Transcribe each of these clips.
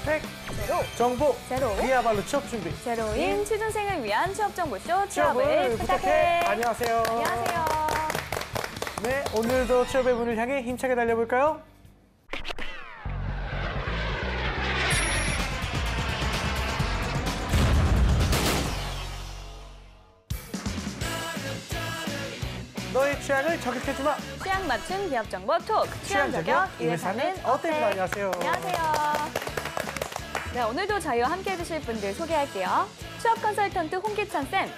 팩 제로. 정보 제로. 그야말로 취업 준비. 제로인 취준생을 위한 취업정보쇼 취업을 취업을 부탁해. 안녕하세요. 안녕하세요. 네, 오늘도 취업의 문을 향해 힘차게 달려볼까요? 너의 취향을 저격해주마. 취향 맞춤 기업 정보 톡. 취향 저격 이 회사는 어때? 안녕하세요. 안녕하세요. 네, 오늘도 저희와 함께 해주실 분들 소개할게요. 취업 컨설턴트 홍기찬 쌤,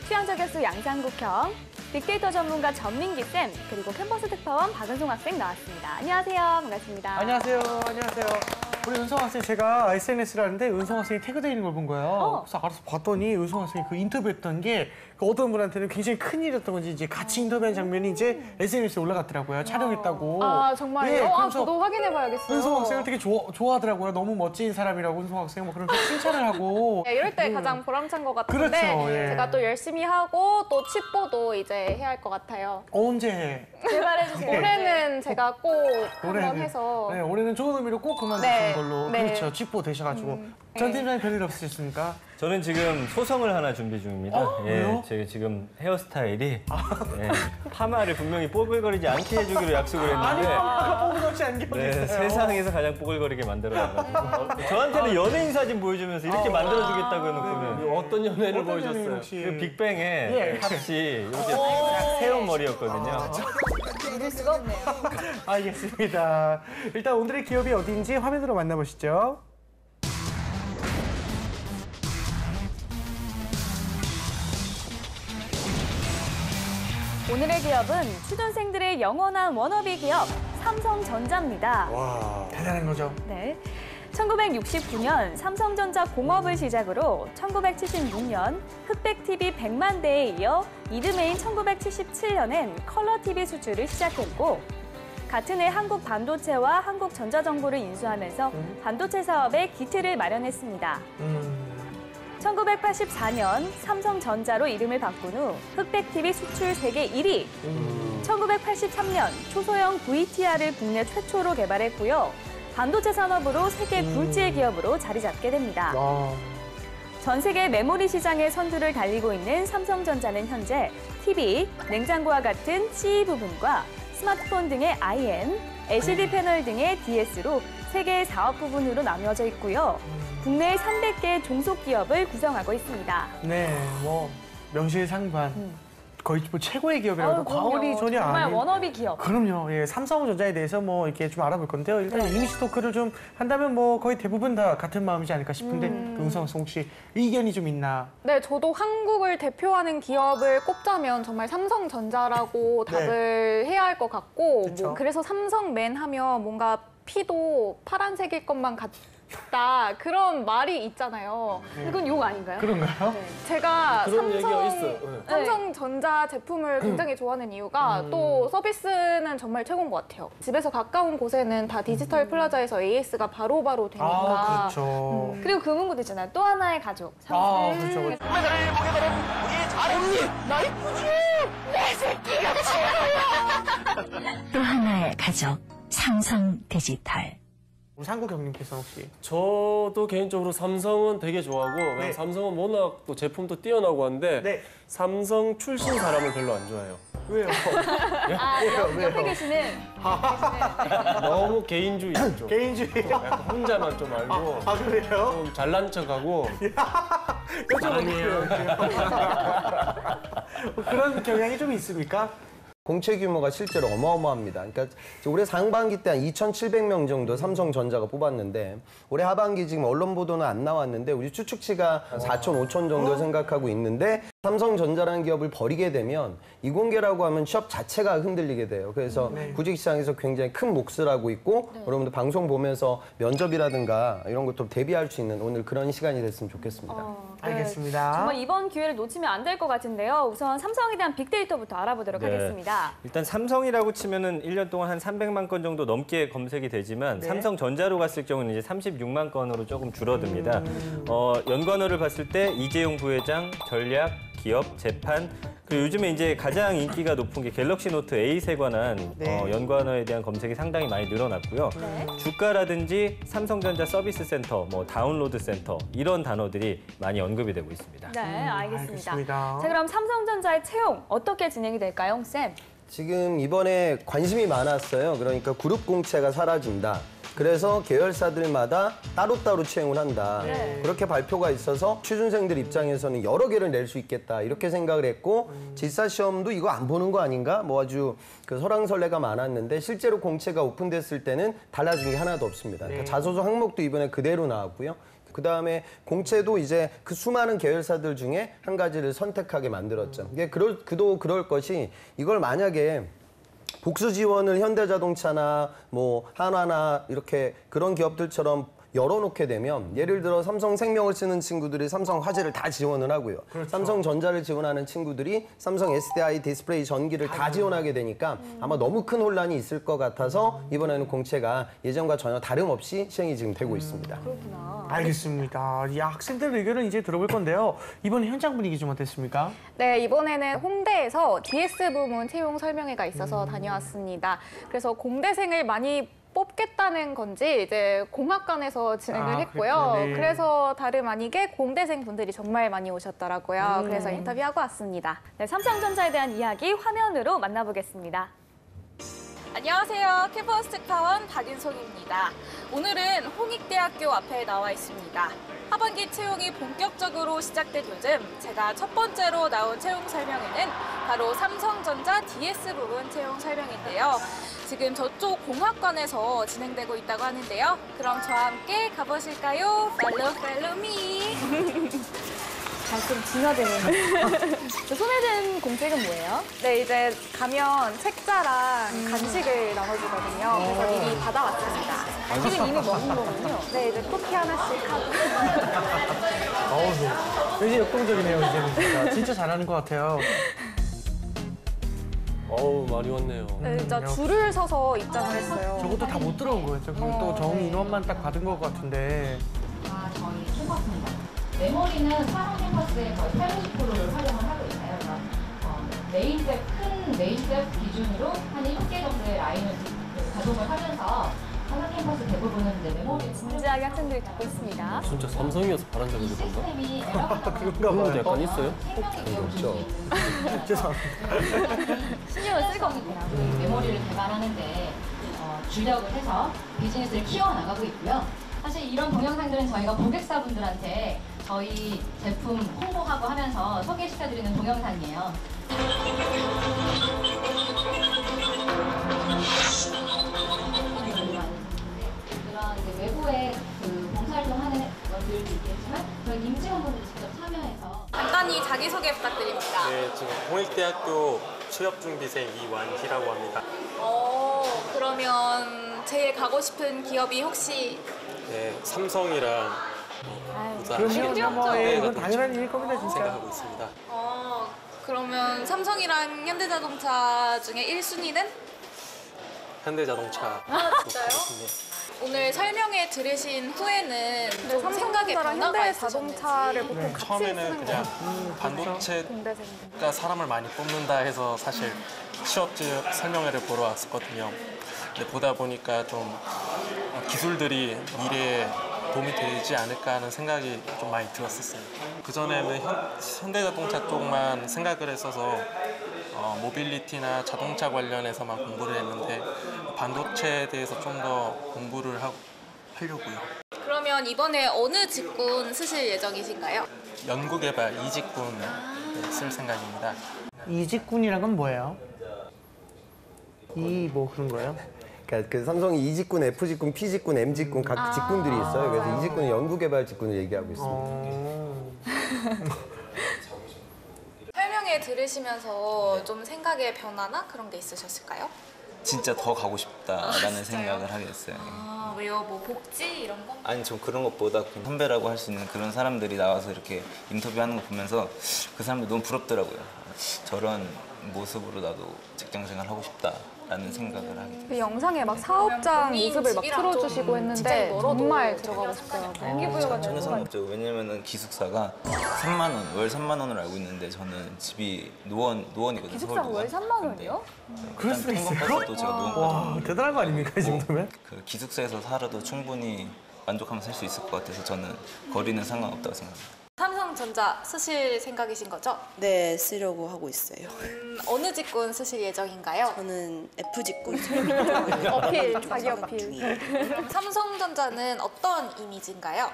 취향 저격수 양상국형, 빅데이터 전문가 전민기 쌤, 그리고 캠퍼스 특파원 박은송 학생 나왔습니다. 안녕하세요. 반갑습니다. 안녕하세요. 안녕하세요. 우리 은성 학생 제가 SNS를 하는데 은성 학생이 태그되어 있는 걸 본 거예요. 그래서 알아서 봤더니 은성 학생이 그 인터뷰했던 게 그 어떤 분한테는 굉장히 큰일이었던 건지 이제 같이 인터뷰한 장면이 이제 SNS에 올라갔더라고요. 촬영했다고. 아, 정말요? 네, 아, 저도 확인해봐야겠어요. 은성 학생을 되게 좋아하더라고요. 너무 멋진 사람이라고 은성 학생 뭐 그렇게 칭찬을 하고. 네, 이럴 때 가장 보람찬 것 같은데 그렇죠, 예. 제가 또 열심히 하고 또 칩보도 이제 해야 할 것 같아요. 언제 해? 제발 해주세요. 올해는 제가 꼭 한번 해서 네, 올해는 좋은 의미로 꼭 그만두시는 네, 걸로. 네. 그렇죠. 쥐뽀 되셔가지고. 전 팀장님 별일 없으셨습니까? 저는 지금 소송을 하나 준비 중입니다. 왜요? 제가 지금 헤어스타일이 파마를 분명히 뽀글거리지 않게 해주기로 약속을 했는데 뽀글거리지 않게 보냈어요. 세상에서 가장 뽀글거리게 만들어놔가지고 저한테는 연예인 사진 보여주면서 이렇게 만들어주겠다고 해놓고는 어떤 연애를 보여줬어요? 그 빅뱅의 탑씨 이렇게 딱 세운 머리였거든요. 믿을 수가 없네요. 알겠습니다. 일단 오늘의 기업이 어디인지 화면으로 만나보시죠. 오늘의 기업은 취준생들의 영원한 워너비 기업 삼성전자입니다. 와, 대단한 거죠. 네. 1969년 삼성전자 공업을 시작으로 1976년 흑백 TV 100만 대에 이어 이듬해인 1977년엔 컬러 TV 수출을 시작했고 같은 해 한국 반도체와 한국 전자정보를 인수하면서 반도체 사업의 기틀을 마련했습니다. 1984년 삼성전자로 이름을 바꾼 후 흑백 TV 수출 세계 1위, 1983년 초소형 VTR을 국내 최초로 개발했고요. 반도체 산업으로 세계 둘째 기업으로 자리 잡게 됩니다. 전 세계 메모리 시장의 선두를 달리고 있는 삼성전자는 현재 TV, 냉장고와 같은 CE 부분과 스마트폰 등의 IM, LCD 패널 등의 DS로 세 개의 사업 부분으로 나뉘어져 있고요. 국내 300개 종속기업을 구성하고 있습니다. 네, 뭐 명실상부한 거의 뭐 최고의 기업이라고 과언이 전혀 정말 아닌. 워너비 기업. 그럼요. 예, 삼성전자에 대해서 뭐 이렇게 좀 알아볼 건데요. 일단 이미지 토크를 좀 한다면 뭐 거의 대부분 다 같은 마음이지 않을까 싶은데 은성 학생 혹시 의견이 좀 있나? 네, 저도 한국을 대표하는 기업을 꼽자면 정말 삼성전자라고 답을 해야 할 것 같고 그쵸. 뭐 그래서 삼성맨 하면 뭔가 피도 파란색일 것만 같다 그런 말이 있잖아요. 이건 욕 아닌가요? 그런가요? 제가 그런 얘기가 있어요. 삼성전자 제품을 굉장히 좋아하는 이유가 또 서비스는 정말 최고인 것 같아요. 집에서 가까운 곳에는 다 디지털 플라자에서 AS가 바로바로 되니까. 아, 그렇죠. 그리고 그 문구도 있잖아요. 또 하나의 가족. 아, 그렇죠. 또 하나의 가족, 삼성 디지털. 우리 상국 형님께서 혹시 저도 개인적으로 삼성은 되게 좋아하고 네. 삼성은 워낙 또 제품도 뛰어나고 한데 네. 삼성 출신 사람을 별로 안 좋아해요. 왜요? 옆에 계시는 너무 개인주의 좀. 개인주의. 약간 혼자만 좀 알고 아, 그래요? 좀 잘난 척하고 아니에요. 그런 경향이 좀 있습니까? 공채 규모가 실제로 어마어마합니다. 그러니까 올해 상반기 때 한 2,700명 정도 삼성전자가 뽑았는데 올해 하반기 지금 언론 보도는 안 나왔는데 우리 추측치가 4천, 5천 정도 생각하고 있는데 삼성전자라는 기업을 버리게 되면 이공계라고 하면 취업 자체가 흔들리게 돼요. 그래서 구직시장에서 굉장히 큰 몫을 하고 있고 여러분들 방송 보면서 면접이라든가 이런 것도 대비할 수 있는 오늘 그런 시간이 됐으면 좋겠습니다. 알겠습니다. 정말 이번 기회를 놓치면 안 될 것 같은데요. 우선 삼성에 대한 빅데이터부터 알아보도록 하겠습니다. 일단 삼성이라고 치면은 1년 동안 한 300만 건 정도 넘게 검색이 되지만 삼성전자로 갔을 경우는 이제 36만 건으로 조금 줄어듭니다. 연관어를 봤을 때 이재용 부회장, 전략, 기업, 재판, 그리고 요즘에 이제 가장 인기가 높은 게 갤럭시 노트 8에 관한 네. 연관어에 대한 검색이 상당히 많이 늘어났고요. 네. 주가라든지 삼성전자 서비스 센터, 뭐 다운로드 센터 이런 단어들이 많이 언급이 되고 있습니다. 네, 알겠습니다. 알겠습니다. 자, 그럼 삼성전자의 채용 어떻게 진행이 될까요, 쌤? 지금 이번에 관심이 많았어요. 그러니까 그룹 공채가 사라진다. 그래서 계열사들마다 따로따로 채용을 한다. 네. 그렇게 발표가 있어서 취준생들 입장에서는 여러 개를 낼 수 있겠다. 이렇게 생각을 했고 질사시험도 이거 안 보는 거 아닌가? 뭐 아주 그 설왕설래가 많았는데 실제로 공채가 오픈됐을 때는 달라진 게 하나도 없습니다. 그러니까 자소서 항목도 이번에 그대로 나왔고요. 그다음에 공채도 이제 그 수많은 계열사들 중에 한 가지를 선택하게 만들었죠. 이게 그럴 것이 이걸 만약에 복수 지원을 현대자동차나 뭐 한화나 이렇게 그런 기업들처럼 열어놓게 되면 예를 들어 삼성생명을 쓰는 친구들이 삼성화재를 다 지원을 하고요. 삼성전자를 지원하는 친구들이 삼성 SDI 디스플레이 전기를 다 지원하게 되니까 아마 너무 큰 혼란이 있을 것 같아서 이번에는 공채가 예전과 전혀 다름없이 시행이 지금 되고 있습니다. 그렇구나. 알겠습니다. 이 학생들 의견을 이제 들어볼 건데요. 이번에 현장 분위기 좀 어땠습니까? 네, 이번에는 홍대에서 DS 부문 채용 설명회가 있어서 다녀왔습니다. 그래서 공대생을 많이 뽑겠다는 건지 이제 공학관에서 진행을 했고요. 그렇구나. 네. 그래서 다름 아니게 공대생 분들이 정말 많이 오셨더라고요. 그래서 인터뷰하고 왔습니다. 네, 삼성전자에 대한 이야기 화면으로 만나보겠습니다. 안녕하세요. 캠퍼스 특파원 박윤송입니다. 오늘은 홍익대학교 앞에 나와 있습니다. 하반기 채용이 본격적으로 시작된 요즘 제가 첫 번째로 나온 채용 설명회는 바로 삼성전자 DS 부분 채용 설명인데요. 지금 저쪽 공학관에서 진행되고 있다고 하는데요. 그럼 저와 함께 가보실까요? Follow me. 가끔 진화되는. 손에 든 공책은 뭐예요? 네, 이제 가면 책자랑 간식을 나눠주거든요. 그래서 미리 받아왔습니다. 간식은 이미 먹은 거군요. 네, 이제 쿠키 하나씩 하고. 굉장히 역동적이네요, 이제는. 진짜 잘하는 것 같아요. 어우, 많이 왔네요. 네, 진짜 줄을 서서 입장을 했어요. 저것도 다 못 들어온 거였죠. 그럼 또 정 인원만 딱 받은 것 같은데. 저희 총각입니다. 메모리는 사용 캠퍼스의 거의 80%를 활용을 하고 있어요. 그래서 큰 메인셋 기준으로 한 7개 정도의 라인을 가동을 하면서 산업 캠퍼스 대부분은 이제 메모리 진지하게 학생들이 듣고 있습니다. 진짜 삼성이어서 바란 적이 있던가? 시스템이 그런가 봐요. 약간 있어요? 없죠. 죄송합니다. 신경을 쓸 겁니다. 메모리를 개발하는데 주력을 해서 비즈니스를 키워나가고 있고요. 사실 이런 동영상들은 저희가 고객사분들한테 저희 제품 홍보하고 하면서 소개시켜드리는 동영상이에요. 이런 이제 외부에 그 봉사활동하는 것들도 있겠지만 저희 임직원분들 직접 참여해서 간단히 자기소개 부탁드립니다. 네, 지금 홍익대학교 취업준비생 이완희라고 합니다. 그러면 제일 가고 싶은 기업이 혹시 네, 삼성이랑 그럼요, 뭐, 예, 이건 당연한 일일 겁니다, 진짜. 생각하고 있습니다. 그러면 삼성이랑 현대자동차 중에 1순위는? 현대자동차. 진짜요? 오늘 설명회 들으신 후에는 좀 생각에 삼성전자랑 변화가 있으셨는지. 현대자동차를 보통 같이 처음에는 쓰는 그냥 거 반도체가 공대생들. 사람을 많이 뽑는다 해서 사실 취업지 설명회를 보러 왔었거든요. 근데 보다 보니까 좀 기술들이 미래에 도움이 되지 않을까 하는 생각이 좀 많이 들었었어요. 그전에는 현대자동차 쪽만 생각을 했어서 모빌리티나 자동차 관련해서만 공부를 했는데 반도체에 대해서 좀 더 공부를 하려고요. 그러면 이번에 어느 직군 쓰실 예정이신가요? 연구개발 이직군 쓸 생각입니다. 이직군이란 건 뭐예요? 뭐 그런 거예요? 그러니까 그 삼성이 E직군, F직군, P직군, M직군 각 직군들이 있어요. 그래서 E직군은 연구개발 직군을 얘기하고 있습니다. 설명회 들으시면서 좀 생각의 변화나 그런 게 있으셨을까요? 진짜 더 가고 싶다라는 생각을 하게 됐어요. 왜요? 뭐 복지 이런 거? 아니 전 그런 것보다 그냥 선배라고 할 수 있는 그런 사람들이 나와서 이렇게 인터뷰하는 거 보면서 그 사람들 너무 부럽더라고요. 저런 모습으로 나도 직장 생활 하고 싶다 라는 생각을 하게 됐어요. 그 영상에 막 사업장 본인 모습을 막 집이랑 좀 틀어주시고 했는데 직장이 멀어도 정말 들어가고 싶어요. 동기부여가 저는 상관없죠. 왜냐면은 기숙사가 3만 원, 월 3만 원으로 알고 있는데 저는 집이 노원이거든요. 기숙사가 월 3만 원이요? 그럴 수가 있어요? 통학까지도 제가 와, 노원까지 대단한 거 아닙니까, 이 정도면? 그 기숙사에서 살아도 충분히 만족하면서 살 수 있을 것 같아서 저는 거리는 상관없다고 생각합니다. 삼성전자 쓰실 생각이신 거죠? 네, 쓰려고 하고 있어요. 어느 직군 쓰실 예정인가요? 저는 F 직군 어필, 자기 어필. 그럼 삼성전자는 어떤 이미지인가요?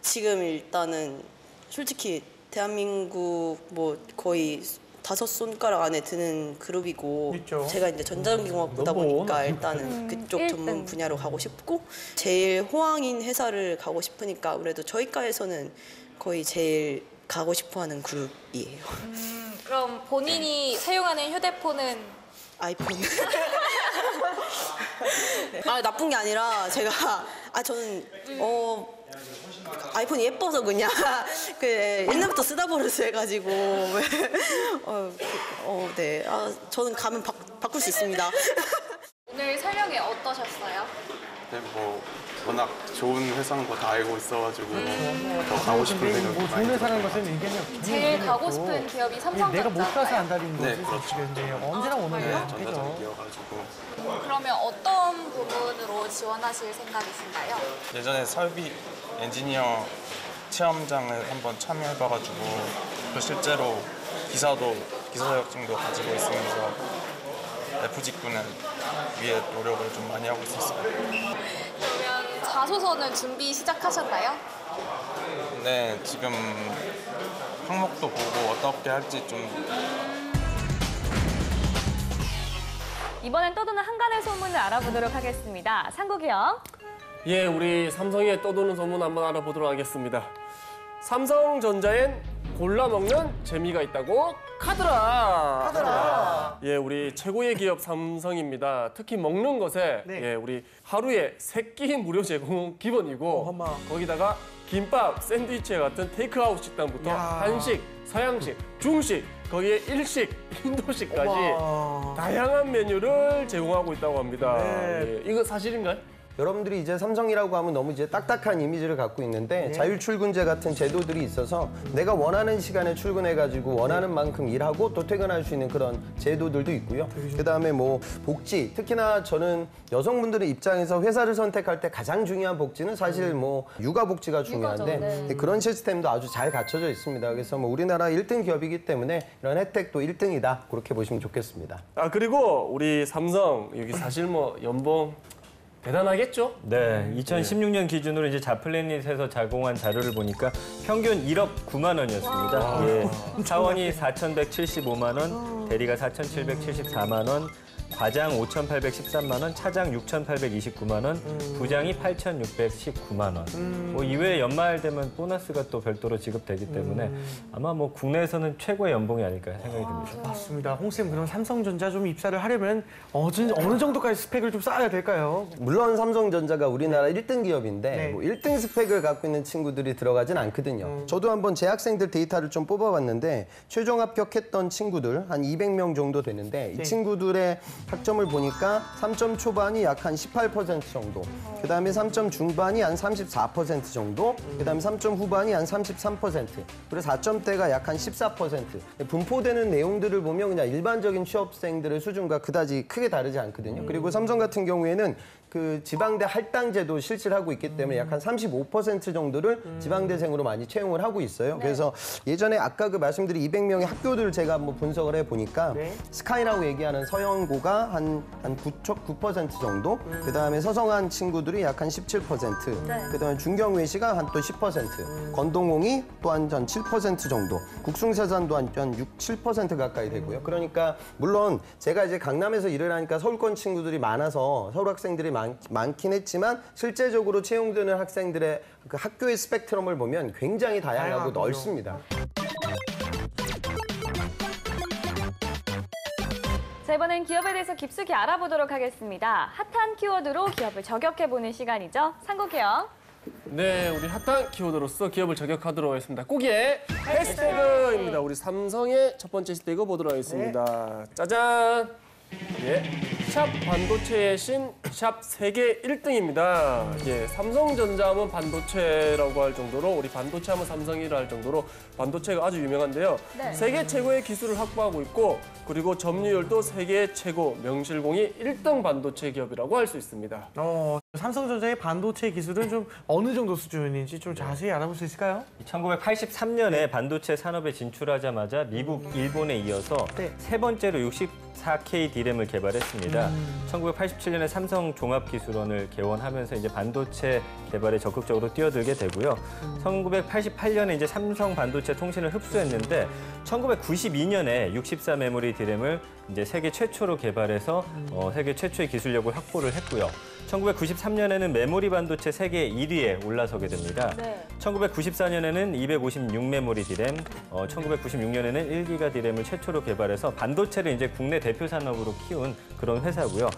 지금 일단은 솔직히 대한민국 뭐 거의 5손가락 안에 드는 그룹이고 있죠. 제가 이제 전자전기공학부다 넘버 원 보니까 일단은 그쪽 1등. 전문 분야로 가고 싶고 제일 호황인 회사를 가고 싶으니까 아무래도 저희 과에서는 거의 제일 가고 싶어하는 그룹이에요. 그럼 본인이 사용하는 휴대폰은 아이폰. 아 나쁜 게 아니라 제가 저는 아이폰이 예뻐서 그냥 그 옛날부터 쓰다 버려서 해가지고 네. 저는 가면 바꿀 수 있습니다. 오늘 설명회 어떠셨어요? 네, 뭐 워낙 좋은 회사인 거 다 알고 있어가지고 더 가고 싶은 생각이 뭐 많이 좋은 회사라는 들어요. 것은 의견이 제일 가고 싶은 기업이 삼성전자인가요? 내가 못 가서 안달인 네, 거지, 그렇죠. 사실은. 언제나 원하는 네, 거죠. 전자전기여가지고 그러면 어떤 부분으로 지원하실 생각이신가요? 예전에 설비 엔지니어 체험장을 한번 참여해봐가지고 또 실제로 기사 자격증도 가지고 있으면서 F 직군을 위해 노력을 좀 많이 하고 있었어요. 그러면 자소서는 준비 시작하셨나요? 네, 지금 항목도 보고 어떻게 할지 좀 이번엔 떠도는 한간의 소문을 알아보도록 하겠습니다. 상국이 형. 예, 우리 삼성의 떠도는 소문 한번 알아보도록 하겠습니다. 삼성전자엔 골라 먹는 재미가 있다고 카더라. 예, 우리 최고의 기업 삼성입니다. 특히 먹는 것에 예, 우리 하루에 3끼 무료 제공은 기본이고 거기다가 김밥, 샌드위치 같은 테이크아웃 식당부터 한식, 서양식, 중식, 거기에 일식, 인도식까지 다양한 메뉴를 제공하고 있다고 합니다. 예, 이거 사실인가요? 여러분들이 이제 삼성이라고 하면 너무 이제 딱딱한 이미지를 갖고 있는데 자율 출근제 같은 제도들이 있어서 내가 원하는 시간에 출근해가지고 원하는 만큼 일하고 또 퇴근할 수 있는 그런 제도들도 있고요. 그다음에 뭐 복지, 특히나 저는 여성분들의 입장에서 회사를 선택할 때 가장 중요한 복지는 사실 뭐 육아 복지가 중요한데 네. 그런 시스템도 아주 잘 갖춰져 있습니다. 그래서 뭐 우리나라 1등 기업이기 때문에 이런 혜택도 1등이다 그렇게 보시면 좋겠습니다. 아, 그리고 우리 삼성 여기 사실 뭐 연봉 대단하겠죠? 네, 2016년 기준으로 이제 자플래닛에서 제공한 자료를 보니까 평균 1억 9만 원이었습니다. 예, 사원이 4,175만 원, 대리가 4,774만 원, 과장 5,813만 원, 차장 6,829만 원, 부장이 8,619만 원. 뭐 이외에 연말 되면 보너스가 또 별도로 지급되기 때문에 아마 뭐 국내에서는 최고의 연봉이 아닐까 생각이 듭니다. 맞습니다. 홍쌤, 그럼 삼성전자 좀 입사를 하려면 어느 정도까지 스펙을 좀 쌓아야 될까요? 물론 삼성전자가 우리나라 1등 기업인데 네. 뭐 1등 스펙을 갖고 있는 친구들이 들어가진 않거든요. 저도 한번 재학생들 데이터를 좀 뽑아봤는데 최종 합격했던 친구들 한 200명 정도 되는데 이 친구들의 학점을 보니까 3점 초반이 약 한 18% 정도, 그다음에 3점 중반이 한 34% 정도, 그다음에 3점 후반이 한 33%, 그리고 4점대가 약 한 14%. 분포되는 내용들을 보면 그냥 일반적인 취업생들의 수준과 그다지 크게 다르지 않거든요. 그리고 삼성 같은 경우에는 그 지방대 할당제도 실시를 하고 있기 때문에 약 한 35% 정도를 지방대생으로 많이 채용을 하고 있어요. 그래서 예전에 아까 그 말씀드린 200명의 학교들을 제가 한번 분석을 해보니까 스카이라고 얘기하는 서영고가 한 9% 정도, 그다음에 서성한 친구들이 약 한 17%, 그다음에 중경외시가 한 또 10%, 건동홍이 또한 7% 정도, 국숭세산도 한 6, 7% 가까이 되고요. 그러니까 물론 제가 이제 강남에서 일을 하니까 서울권 친구들이 많아서 서울 학생들이 많긴 했지만 실제적으로 채용되는 학생들의 그 학교의 스펙트럼을 보면 굉장히 다양하고 넓습니다. 자, 이번엔 기업에 대해서 깊숙이 알아보도록 하겠습니다. 핫한 키워드로 기업을 저격해보는 시간이죠. 상국이 형. 네, 우리 핫한 키워드로서 기업을 저격하도록 하겠습니다. 꾸기의 해시태그입니다. 우리 삼성의 첫 번째 해시태그 보도록 하겠습니다. 짜잔! 예, 샵 반도체의 신, 샵 세계 1등입니다. 예, 삼성전자 하면 반도체라고 할 정도로 우리 반도체 하면 삼성이라 할 정도로 반도체가 아주 유명한데요. 네. 세계 최고의 기술을 확보하고 있고 그리고 점유율도 세계 최고 명실공히 1등 반도체 기업이라고 할 수 있습니다. 삼성전자의 반도체 기술은 좀 어느 정도 수준인지 좀 자세히 알아볼 수 있을까요? 1983년에 반도체 산업에 진출하자마자 미국, 일본에 이어서 세 번째로 64K D램을 개발했습니다. 1987년에 삼성 종합기술원을 개원하면서 이제 반도체 개발에 적극적으로 뛰어들게 되고요. 1988년에 이제 삼성 반도체 통신을 흡수했는데 1992년에 64 메모리 D램을 이제 세계 최초로 개발해서 세계 최초의 기술력을 확보를 했고요. 1993년에는 메모리 반도체 세계 1위에 올라서게 됩니다. 네. 1994년에는 256 메모리 D램, 1996년에는 1기가 D램을 최초로 개발해서 반도체를 이제 국내 대표 산업으로 키운 그런 회사고요.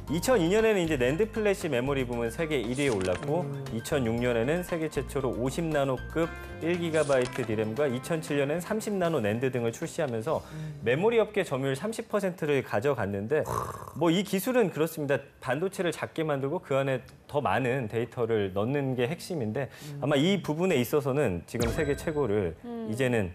2002년에는 이제 낸드 플래시 메모리 부문 세계 1위에 올랐고 2006년에는 세계 최초로 50나노급 1GB D램과 2007년에는 30나노 낸드 등을 출시하면서 메모리 업계 점유율 30%를 가져갔는데 뭐 이 기술은 그렇습니다. 반도체를 작게 만들고 그 안에 더 많은 데이터를 넣는 게 핵심인데 아마 이 부분에 있어서는 지금 세계 최고를 이제는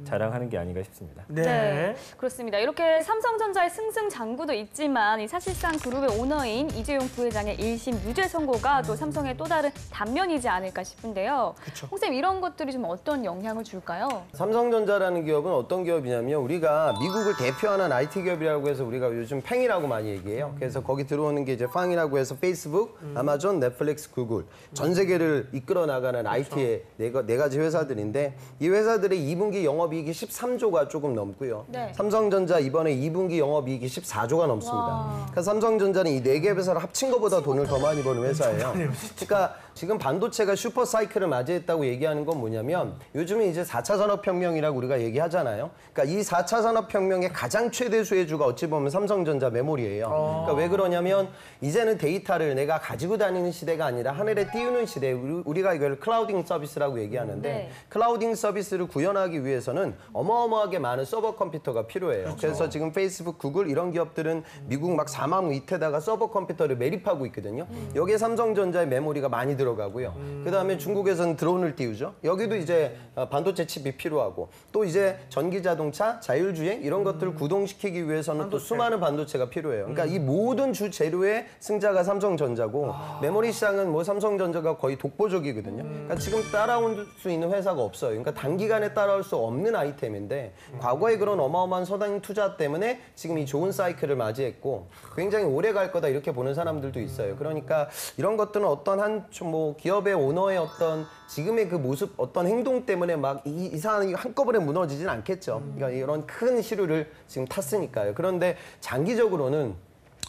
자랑하는 게 아닌가 싶습니다. 네, 그렇습니다. 이렇게 삼성전자의 승승장구도 있지만 이 사실상 그룹의 오너인 이재용 부회장의 1심 유죄 선고가 또 삼성의 또 다른 단면이지 않을까 싶은데요. 홍쌤, 이런 것들이 좀 어떤 영향을 줄까요? 삼성전자라는 기업은 어떤 기업이냐면 우리가 미국을 대표하는 IT 기업이라고 해서 우리가 요즘 팽이라고 많이 얘기해요. 그래서 거기 들어오는 게 이제 팡이라고 해서 페이스북, 아마존, 넷플릭스, 구글 전 세계를 이끌어 나가는 IT의 네 가지 회사들인데 이 회사들의 2분기 영업이익이 13조가 조금 넘고요. 네. 삼성전자 이번에 2분기 영업이익이 14조가 넘습니다. 그러니까 삼성전자는 이 4개 회사를 합친 것보다 돈을 더 많이 버는 회사예요. 그러니까 지금 반도체가 슈퍼 사이클을 맞이했다고 얘기하는 건 뭐냐면 요즘에 이제 4차 산업혁명이라고 우리가 얘기하잖아요. 그러니까 이 4차 산업혁명의 가장 최대 수혜주가 어찌 보면 삼성전자 메모리예요. 그러니까 왜 그러냐면 이제는 데이터를 내가 가지고 다니는 시대가 아니라 하늘에 띄우는 시대, 우리가 이걸 클라우딩 서비스라고 얘기하는데 클라우딩 서비스를 구현하기 위해서는 어마어마하게 많은 서버 컴퓨터가 필요해요. 그래서 지금 페이스북, 구글 이런 기업들은 미국 막 사막 밑에다가 서버 컴퓨터를 매립하고 있거든요. 여기에 삼성전자의 메모리가 많이 들어가고요. 그다음에 중국에서는 드론을 띄우죠. 여기도 이제 반도체 칩이 필요하고 또 이제 전기 자동차, 자율주행 이런 것들을 구동시키기 위해서는 또 수많은 반도체가 필요해요. 그러니까 이 모든 주 재료의 승자가 삼성전자고 메모리 시장은 뭐 삼성전자가 거의 독보적이거든요. 그러니까 지금 따라올 수 있는 회사가 없어요. 그러니까 단기간에 따라올 수 없는 아이템인데 과거에 그런 어마어마한 서당 투자 때문에 지금 이 좋은 사이클을 맞이했고 굉장히 오래 갈 거다 이렇게 보는 사람들도 있어요. 그러니까 이런 것들은 어떤 뭐 기업의 오너의 어떤 지금의 그 모습, 어떤 행동 때문에 막 이 사안이 한꺼번에 무너지진 않겠죠. 그러니까 이런 큰 시류를 지금 탔으니까요. 그런데 장기적으로는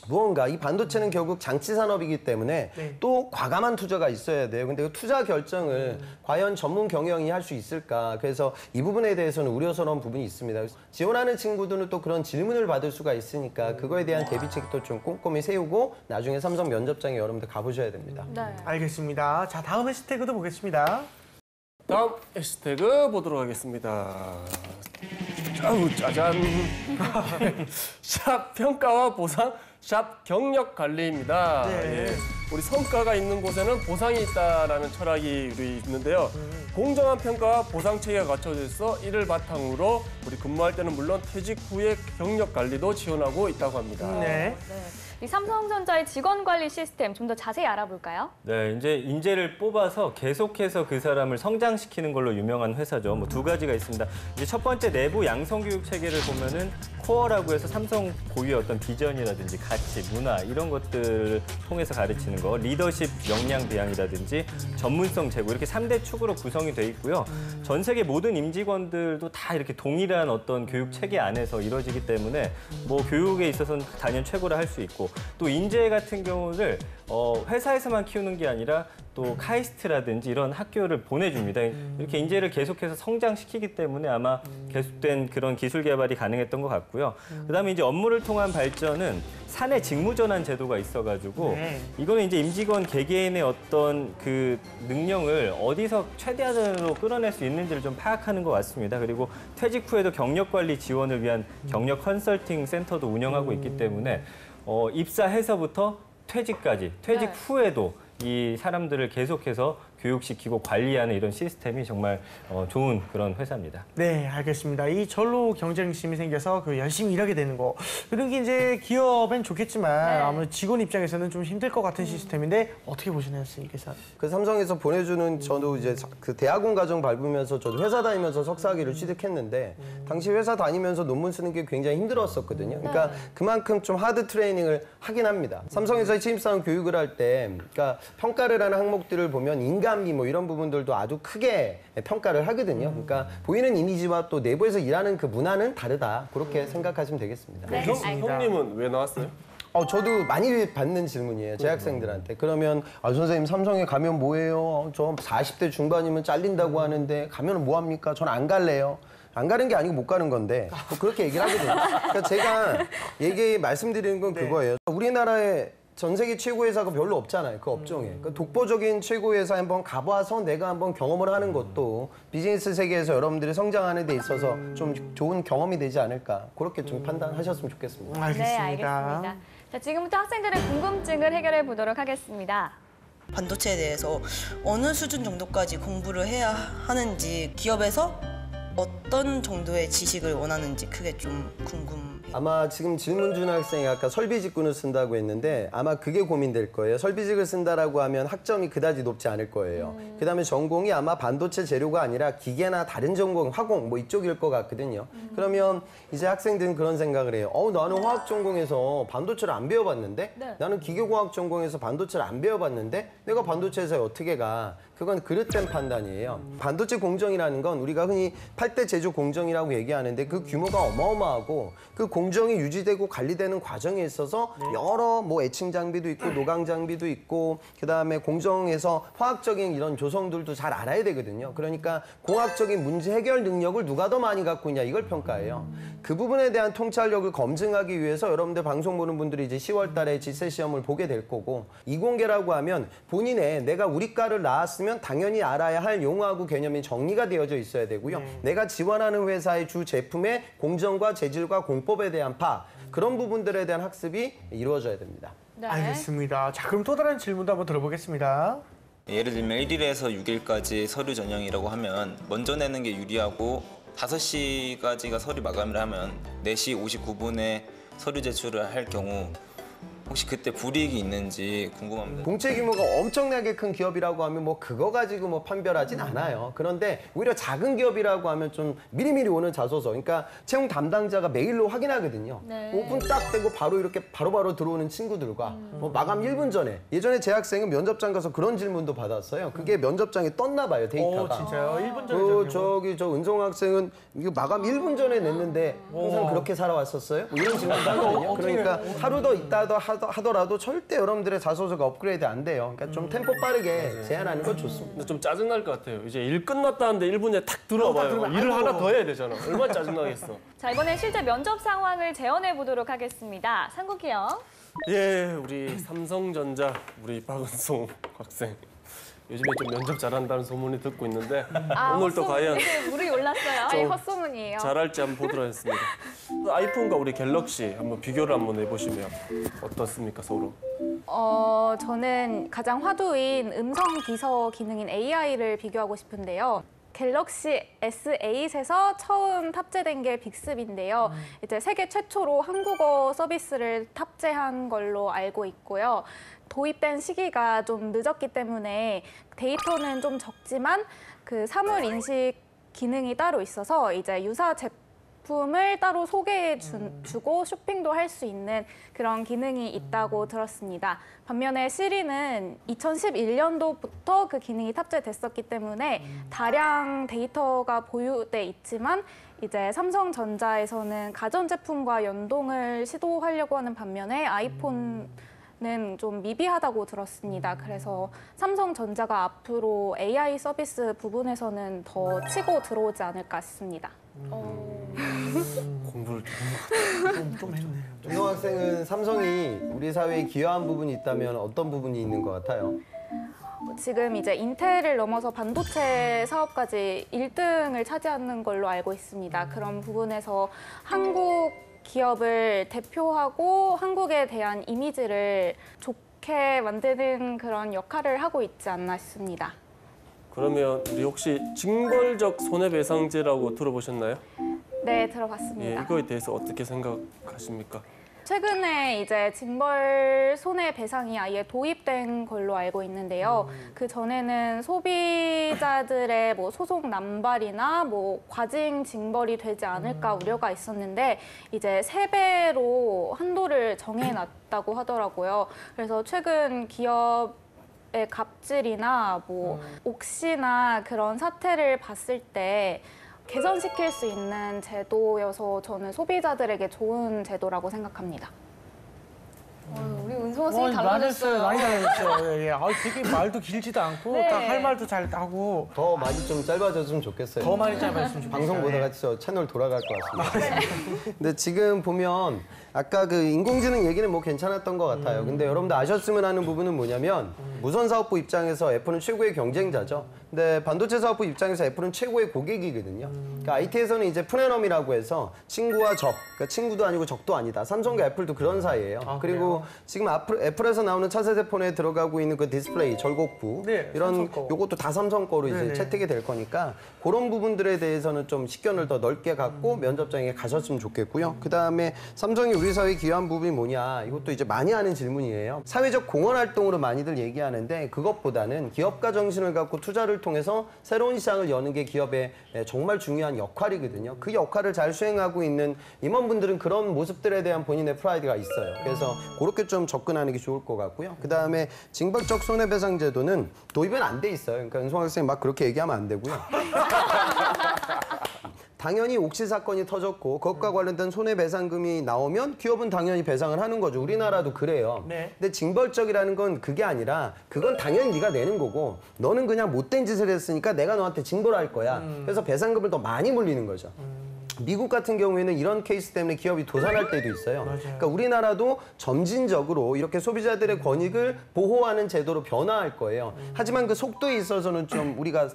무언가 이 반도체는 결국 장치 산업이기 때문에 또 과감한 투자가 있어야 돼요. 근데 그 투자 결정을 과연 전문 경영이 할 수 있을까? 그래서 이 부분에 대해서는 우려스러운 부분이 있습니다. 지원하는 친구들은 또 그런 질문을 받을 수가 있으니까 그거에 대한 대비책도 좀 꼼꼼히 세우고 나중에 삼성 면접장에 여러분들 가보셔야 됩니다. 네. 알겠습니다. 자, 다음 해시태그도 보겠습니다. 다음 해시태그 보도록 하겠습니다. 아우, 짜잔. 샵 평가와 보상, 샵 경력 관리입니다. 예. 우리 성과가 있는 곳에는 보상이 있다라는 철학이 우리 있는데요. 공정한 평가와 보상 체계가 갖춰져 있어 이를 바탕으로 우리 근무할 때는 물론 퇴직 후의 경력 관리도 지원하고 있다고 합니다. 네. 이 삼성전자의 직원 관리 시스템 좀 더 자세히 알아볼까요? 네, 이제 인재를 뽑아서 계속해서 그 사람을 성장시키는 걸로 유명한 회사죠. 뭐 2가지가 있습니다. 이제 첫 번째 내부 양성교육 체계를 보면은 코어라고 해서 삼성 고유의 어떤 비전이라든지 가치, 문화 이런 것들을 통해서 가르치는 거, 리더십 역량 배양이라든지 전문성 제고 이렇게 3대 축으로 구성이 돼 있고요. 전 세계 모든 임직원들도 다 이렇게 동일한 어떤 교육 체계 안에서 이루어지기 때문에 뭐 교육에 있어서는 단연 최고라 할 수 있고 또 인제 같은 경우를 회사에서만 키우는 게 아니라 또 카이스트라든지 이런 학교를 보내줍니다. 이렇게 인재를 계속해서 성장시키기 때문에 아마 계속된 그런 기술 개발이 가능했던 것 같고요. 그다음에 이제 업무를 통한 발전은 사내 직무전환 제도가 있어가지고 이거는 이제 임직원 개개인의 어떤 그 능력을 어디서 최대한으로 끌어낼 수 있는지를 좀 파악하는 것 같습니다. 그리고 퇴직 후에도 경력 관리 지원을 위한 경력 컨설팅 센터도 운영하고 있기 때문에 입사해서부터 퇴직까지, 퇴직 후에도 이 사람들을 계속해서 교육시키고 관리하는 이런 시스템이 정말 좋은 그런 회사입니다. 네, 알겠습니다. 이 절로 경쟁심이 생겨서 그 열심히 일하게 되는 거. 그런 게 이제 기업엔 좋겠지만 아무래도 직원 입장에서는 좀 힘들 것 같은 시스템인데 어떻게 보시나요, 선생님께서? 그 삼성에서 보내주는 저도 이제 그 대학원 과정 밟으면서 저도 회사 다니면서 석사학위를 취득했는데 당시 회사 다니면서 논문 쓰는 게 굉장히 힘들었었거든요. 그러니까 그만큼 좀 하드 트레이닝을 하긴 합니다. 삼성에서 신입사원 교육을 할 때 그러니까 평가를 하는 항목들을 보면 인간미 뭐 이런 부분들도 아주 크게 평가를 하거든요. 그러니까 보이는 이미지와 또 내부에서 일하는 그 문화는 다르다. 그렇게 생각하시면 되겠습니다. 네, 형님은 왜 나왔어요? 저도 많이 받는 질문이에요. 재학생들한테. 그러면 선생님 삼성에 가면 뭐예요? 저 40대 중반이면 잘린다고 하는데 가면 뭐 합니까? 전 안 갈래요. 안 가는 게 아니고 못 가는 건데 그렇게 얘기를 하거든요. 그러니까 제가 말씀드리는 건 그거예요. 우리나라에 전 세계 최고 회사가 별로 없잖아요. 그 업종에. 그러니까 독보적인 최고 회사에 한번 가봐서 내가 한번 경험을 하는 것도 비즈니스 세계에서 여러분들이 성장하는 데 있어서 좀 좋은 경험이 되지 않을까. 그렇게 좀 판단하셨으면 좋겠습니다. 네, 알겠습니다. 자, 지금부터 학생들의 궁금증을 해결해 보도록 하겠습니다. 반도체에 대해서 어느 수준 정도까지 공부를 해야 하는지 기업에서 어떤 정도의 지식을 원하는지 그게 좀 궁금해요. 아마 지금 질문 준 학생이 아까 설비직군을 쓴다고 했는데 아마 그게 고민될 거예요. 설비직을 쓴다라고 하면 학점이 그다지 높지 않을 거예요. 그다음에 전공이 아마 반도체 재료가 아니라 기계나 다른 전공, 화공 뭐 이쪽일 것 같거든요. 그러면 이제 학생들은 그런 생각을 해요. 나는 화학 전공에서 반도체를 안 배워봤는데 나는 기계공학 전공에서 반도체를 안 배워봤는데 내가 반도체 회사에 어떻게 가? 그건 그릇된 판단이에요. 반도체 공정이라는 건 우리가 흔히 8대 제조 공정이라고 얘기하는데 그 규모가 어마어마하고 그 공정이 유지되고 관리되는 과정에 있어서 여러 뭐 애칭 장비도 있고 노강 장비도 있고 그다음에 공정에서 화학적인 이런 조성들도 잘 알아야 되거든요. 그러니까 공학적인 문제 해결 능력을 누가 더 많이 갖고 있냐 이걸 평가해요. 그 부분에 대한 통찰력을 검증하기 위해서 여러분들 방송 보는 분들이 이제 10월 달에 지세 시험을 보게 될 거고 이공계라고 하면 본인의 내가 우리 과를 나왔으면 당연히 알아야 할 용어하고 개념이 정리가 되어져 있어야 되고요. 내가 지원하는 회사의 주 제품의 공정과 재질과 공법에 대한 파악 그런 부분들에 대한 학습이 이루어져야 됩니다. 네. 알겠습니다. 자, 그럼 또 다른 질문도 한번 들어보겠습니다. 예를 들면 1일에서 6일까지 서류 전형이라고 하면 먼저 내는 게 유리하고 5시까지가 서류 마감을 하면 4시 59분에 서류 제출을 할 경우 혹시 그때 불이익이 있는지 궁금합니다. 공채 규모가 엄청나게 큰 기업이라고 하면 뭐 그거 가지고 뭐 판별하진 않아요. 그런데 오히려 작은 기업이라고 하면 좀 미리미리 오는 자소서. 그러니까 채용 담당자가 메일로 확인하거든요. 오픈 딱 되고 바로 이렇게 바로바로 들어오는 친구들과 뭐 마감 1분 전에. 예전에 제 학생은 면접장 가서 그런 질문도 받았어요. 그게 면접장에 떴나 봐요, 데이터가. 진짜요? 1분 전에. 저 은성 학생은 이거 마감 1분 전에 냈는데 항상 그렇게 살아왔었어요? 뭐 이런 질문도 하거든요. 그러니까 하루 더 있다도 하더라도 절대 여러분들의 자소서가 업그레이드 안 돼요. 그러니까 좀 템포 빠르게 제안하는 건 좋습니다. 근데 좀 짜증날 것 같아요. 이제 일 끝났다는데 1분에 탁 들어와봐요. 일을 하나 더 해야 되잖아. 얼마나 짜증나겠어. 자, 이번엔 실제 면접 상황을 재현해 보도록 하겠습니다. 상국이 형. 예, 우리 삼성전자 우리 박은송 학생. 요즘에 좀 면접 잘한다는 소문이 듣고 있는데 오늘 또 과연 물이 올랐어요. 아니, 헛소문이에요. 잘할지 한번 보도록 하겠습니다. 아이폰과 우리 갤럭시 한번 비교를 한번 해보시면 어떻습니까, 서로? 저는 가장 화두인 음성 비서 기능인 AI를 비교하고 싶은데요. 갤럭시 S8에서 처음 탑재된 게 빅습인데요. 이제 세계 최초로 한국어 서비스를 탑재한 걸로 알고 있고요. 도입된 시기가 좀 늦었기 때문에 데이터는 좀 적지만 그 사물 인식 기능이 따로 있어서 이제 유사 제품을 따로 소개해 주고 쇼핑도 할 수 있는 그런 기능이 있다고 들었습니다. 반면에 시리는 2011년도부터 그 기능이 탑재됐었기 때문에 다량 데이터가 보유돼 있지만 이제 삼성전자에서는 가전제품과 연동을 시도하려고 하는 반면에 아이폰은 좀 미비하다고 들었습니다. 그래서 삼성전자가 앞으로 AI 서비스 부분에서는 더 치고 들어오지 않을까 싶습니다. 공부를 좀 했네. 윤성 학생은 삼성이 우리 사회에 기여한 부분이 있다면 어떤 부분이 있는 것 같아요? 지금 이제 인텔을 넘어서 반도체 사업까지 1등을 차지하는 걸로 알고 있습니다. 그런 부분에서 한국 기업을 대표하고 한국에 대한 이미지를 좋게 만드는 그런 역할을 하고 있지 않나 싶습니다. 그러면 우리 혹시 징벌적 손해배상제라고 들어보셨나요? 네, 들어봤습니다. 예, 이거에 대해서 어떻게 생각하십니까? 최근에 이제 징벌 손해배상이 아예 도입된 걸로 알고 있는데요. 그 전에는 소비자들의 뭐 소송 남발이나 뭐 과징 징벌이 되지 않을까 우려가 있었는데 이제 3배로 한도를 정해놨다고 하더라고요. 그래서 최근 기업의 갑질이나 뭐 옥시나 그런 사태를 봤을 때 개선시킬 수 있는 제도여서 저는 소비자들에게 좋은 제도라고 생각합니다. 우리 은송 학생이 달라졌어요. 많이 달라졌어요. 예. 되게 말도 길지도 않고 네. 딱 할 말도 잘 하고 더 많이 좀 짧아졌으면 좋겠어요. 더 많이 짧아졌으면 좋겠어요. 방송 보다가 저 채널 돌아갈 것 같습니다. 근데 지금 보면 아까 그 인공지능 얘기는 뭐 괜찮았던 것 같아요. 근데 여러분들 아셨으면 하는 부분은 뭐냐면 무선사업부 입장에서 애플은 최고의 경쟁자죠. 근데 반도체 사업부 입장에서 애플은 최고의 고객이거든요. 그러니까 IT에서는 이제 프레넘이라고 해서 친구와 적, 그러니까 친구도 아니고 적도 아니다. 삼성과 애플도 그런 사이예요. 그리고 지금 애플에서 나오는 차세대 폰에 들어가고 있는 그 디스플레이, 절곡부 이런 요것도 다 삼성 거로 이제 채택이 될 거니까 그런 부분들에 대해서는 좀 식견을 더 넓게 갖고 면접장에 가셨으면 좋겠고요. 그다음에 삼성이 우리 사회에 기여한 부분이 뭐냐, 이것도 이제 많이 하는 질문이에요. 사회적 공헌 활동으로 많이들 얘기하는데 그것보다는 기업가 정신을 갖고 투자를 통해서 새로운 시장을 여는 게 기업의 정말 중요한 역할이거든요. 그 역할을 잘 수행하고 있는 임원분들은 그런 모습들에 대한 본인의 프라이드가 있어요. 그래서 그렇게 좀 접근하는 게 좋을 것 같고요. 그다음에 징벌적 손해배상 제도는 도입은 안 돼 있어요. 그러니까 은송 학생 막 그렇게 얘기하면 안 되고요. 당연히 옥시 사건이 터졌고 그것과 관련된 손해배상금이 나오면 기업은 당연히 배상을 하는 거죠. 우리나라도 그래요. 근데 징벌적이라는 건 그게 아니라 그건 당연히 네가 내는 거고 너는 그냥 못된 짓을 했으니까 내가 너한테 징벌할 거야. 그래서 배상금을 더 많이 물리는 거죠. 미국 같은 경우에는 이런 케이스 때문에 기업이 도산할 때도 있어요. 그러니까 우리나라도 점진적으로 이렇게 소비자들의 권익을 보호하는 제도로 변화할 거예요. 하지만 그 속도에 있어서는 좀 우리가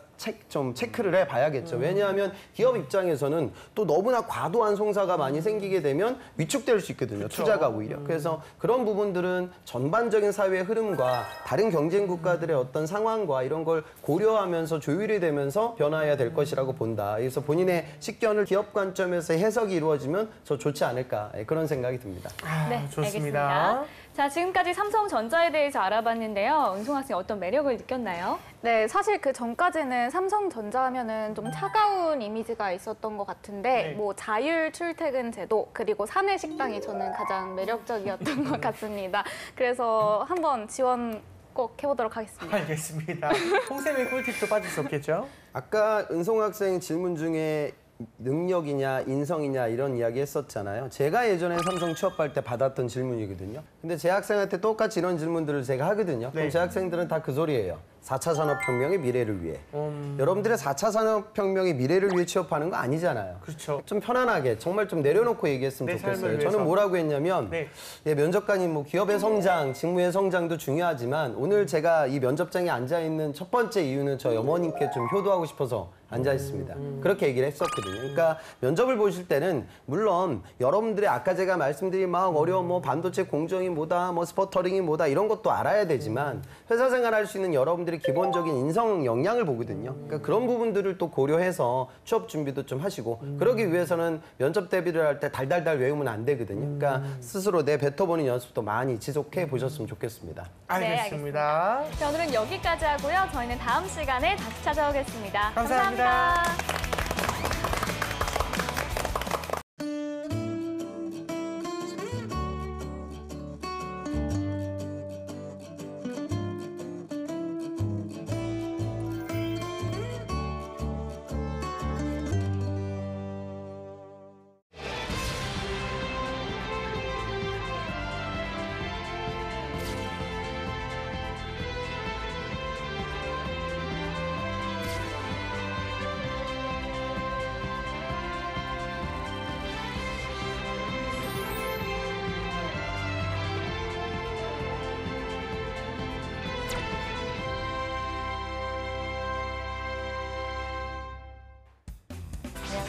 좀 체크를 해봐야겠죠. 왜냐하면 기업 입장에서는 또 너무나 과도한 송사가 많이 생기게 되면 위축될 수 있거든요. 투자가 오히려. 그래서 그런 부분들은 전반적인 사회의 흐름과 다른 경쟁 국가들의 어떤 상황과 이런 걸 고려하면서 조율이 되면서 변화해야 될 것이라고 본다. 그래서 본인의 식견을 기업 관점에서 해석이 이루어지면 더 좋지 않을까, 그런 생각이 듭니다. 네, 좋습니다. 알겠습니다. 자, 지금까지 삼성전자에 대해서 알아봤는데요. 은송 학생 어떤 매력을 느꼈나요? 네, 사실 그 전까지는 삼성전자 하면은 좀 차가운 이미지가 있었던 것 같은데 뭐 자율 출퇴근 제도 그리고 사내 식당이 저는 가장 매력적이었던 것 같습니다. 그래서 한번 지원 꼭 해보도록 하겠습니다. 알겠습니다. 홍쌤의 꿀팁도 빠질 수 없겠죠? 아까 은송 학생 질문 중에 능력이냐 인성이냐 이런 이야기 했었잖아요. 제가 예전에 삼성 취업할 때 받았던 질문이거든요. 근데 제 학생한테 똑같이 이런 질문들을 제가 하거든요. 그럼 제 학생들은 다 그 소리예요. 4차 산업혁명의 미래를 위해. 여러분들의 4차 산업혁명의 미래를 위해 취업하는 거 아니잖아요. 그렇죠. 좀 편안하게 정말 좀 내려놓고 얘기했으면 좋겠어요. 저는 뭐라고 했냐면 예, 면접관이 뭐 기업의 성장, 직무의 성장도 중요하지만 오늘 제가 이 면접장에 앉아있는 첫 번째 이유는 저희 어머님께 좀 효도하고 싶어서 앉아 있습니다. 그렇게 얘기를 했었거든요. 그러니까 면접을 보실 때는 물론 여러분들의 아까 제가 말씀드린 막 어려운 뭐 반도체 공정이 뭐다, 뭐 스퍼터링이 뭐다 이런 것도 알아야 되지만 회사 생활할 수 있는 여러분들의 기본적인 인성 역량을 보거든요. 그러니까 그런 부분들을 또 고려해서 취업 준비도 좀 하시고 그러기 위해서는 면접 대비를 할 때 달달달 외우면 안 되거든요. 그러니까 스스로 내 뱉어보는 연습도 많이 지속해 보셨으면 좋겠습니다. 알겠습니다. 자, 오늘은 여기까지 하고요. 저희는 다음 시간에 다시 찾아오겠습니다. 감사합니다.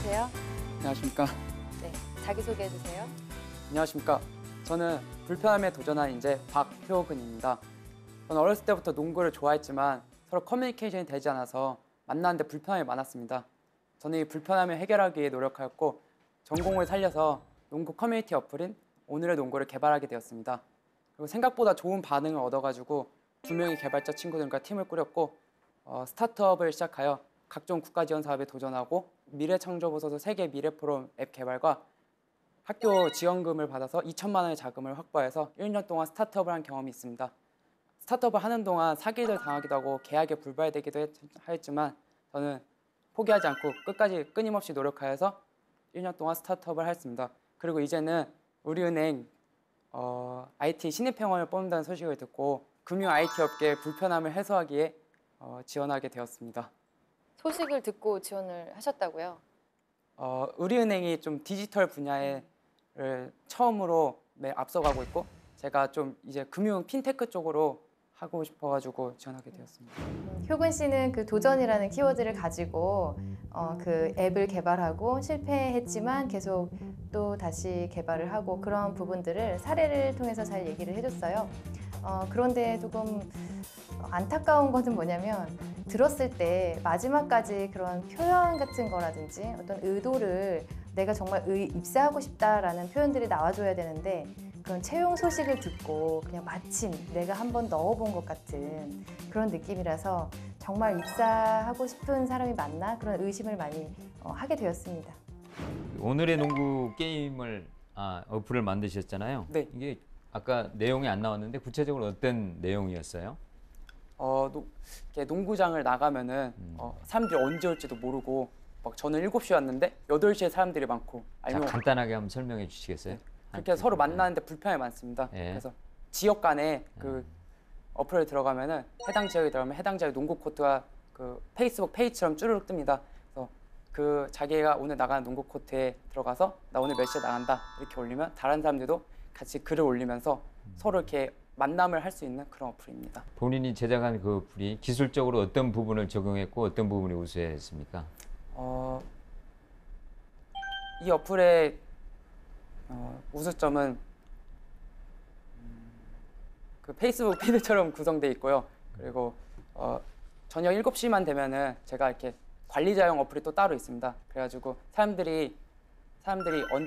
나와주세요. 안녕하십니까. 네, 자기소개해주세요. 안녕하십니까. 저는 불편함에 도전한 인재 박효근입니다. 저는 어렸을 때부터 농구를 좋아했지만 서로 커뮤니케이션이 되지 않아서 만나는데 불편함이 많았습니다. 저는 이 불편함을 해결하기 위해 노력하였고 전공을 살려서 농구 커뮤니티 어플인 오늘의 농구를 개발하게 되었습니다. 그리고 생각보다 좋은 반응을 얻어가지고 2명의 개발자 친구들과 팀을 꾸렸고 스타트업을 시작하여 각종 국가 지원 사업에 도전하고 미래창조부서도 세계 미래포럼 앱 개발과 학교 지원금을 받아서 2천만 원의 자금을 확보해서 1년 동안 스타트업을 한 경험이 있습니다. 스타트업을 하는 동안 사기를 당하기도 하고 계약에 불발되기도 했지만 저는 포기하지 않고 끝까지 끊임없이 노력하여서 1년 동안 스타트업을 했습니다. 그리고 이제는 우리은행 IT 신입회원을 뽑는다는 소식을 듣고 금융 IT 업계의 불편함을 해소하기에 지원하게 되었습니다. 소식을 듣고 지원을 하셨다고요? 우리은행이 좀 디지털 분야를 처음으로 앞서가고 있고 제가 좀 이제 금융 핀테크 쪽으로 하고 싶어가지고 지원하게 되었습니다. 효근 씨는 그 도전이라는 키워드를 가지고 그 앱을 개발하고 실패했지만 계속 또 다시 개발을 하고 그런 부분들을 사례를 통해서 잘 얘기를 해줬어요. 그런데 조금 안타까운 것은 뭐냐면 들었을 때 마지막까지 그런 표현 같은 거라든지 어떤 의도를 내가 정말 입사하고 싶다라는 표현들이 나와줘야 되는데 그런 채용 소식을 듣고 그냥 마침 내가 한번 넣어본 것 같은 그런 느낌이라서 정말 입사하고 싶은 사람이 맞나 그런 의심을 많이 하게 되었습니다. 오늘의 농구 게임을 어플을 만드셨잖아요. 네. 이게 아까 내용이 안 나왔는데 구체적으로 어떤 내용이었어요? 농구장을 나가면은 사람들이 언제 올지도 모르고 막 저는 7시에 왔는데 8시에 사람들이 많고 자, 간단하게 한번 설명해 주시겠어요? 그렇게 서로 만나는데 불편함이 많습니다. 예. 그래서 지역 간에 그 어플에 들어가면은 해당 지역에 들어가면 해당 지역 농구 코트가 그 페이스북 페이지처럼 쭈르륵 뜹니다. 그래서 그 자기가 오늘 나가는 농구 코트에 들어가서 나 오늘 몇 시에 나간다 이렇게 올리면 다른 사람들도 같이 글을 올리면서 서로 이렇게 만남을 할 수 있는 그런 어플입니다. 본인이 제작한 그 어플이 기술적으로 어떤 부분을 적용했고 어떤 부분이 우수했습니까? 이 어플의 우수점은 그 페이스북 피드처럼 구성되어 있고요. 그리고 저녁 7시만 되면은 제가 이렇게 관리자용 어플이 또 따로 있습니다. 그래가지고 사람들이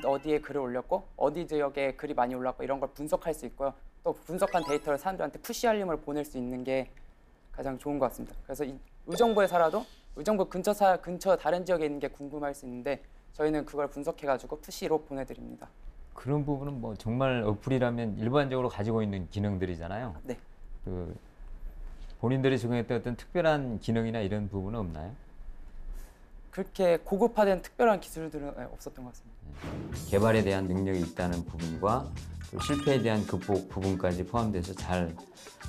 어디에 글을 올렸고 어디 지역에 글이 많이 올랐고 이런 걸 분석할 수 있고요. 또 분석한 데이터를 사람들한테 푸시 알림을 보낼 수 있는 게 가장 좋은 것 같습니다. 그래서 의정부에 살아도 의정부 근처 다른 지역에 있는 게 궁금할 수 있는데 저희는 그걸 분석해가지고 푸시로 보내드립니다. 그런 부분은 뭐 정말 어플이라면 일반적으로 가지고 있는 기능들이잖아요. 네. 그 본인들이 적용했던 어떤 특별한 기능이나 이런 부분은 없나요? 그렇게 고급화된 특별한 기술들은 없었던 것 같습니다. 개발에 대한 능력이 있다는 부분과 또 실패에 대한 극복 부분까지 포함돼서 잘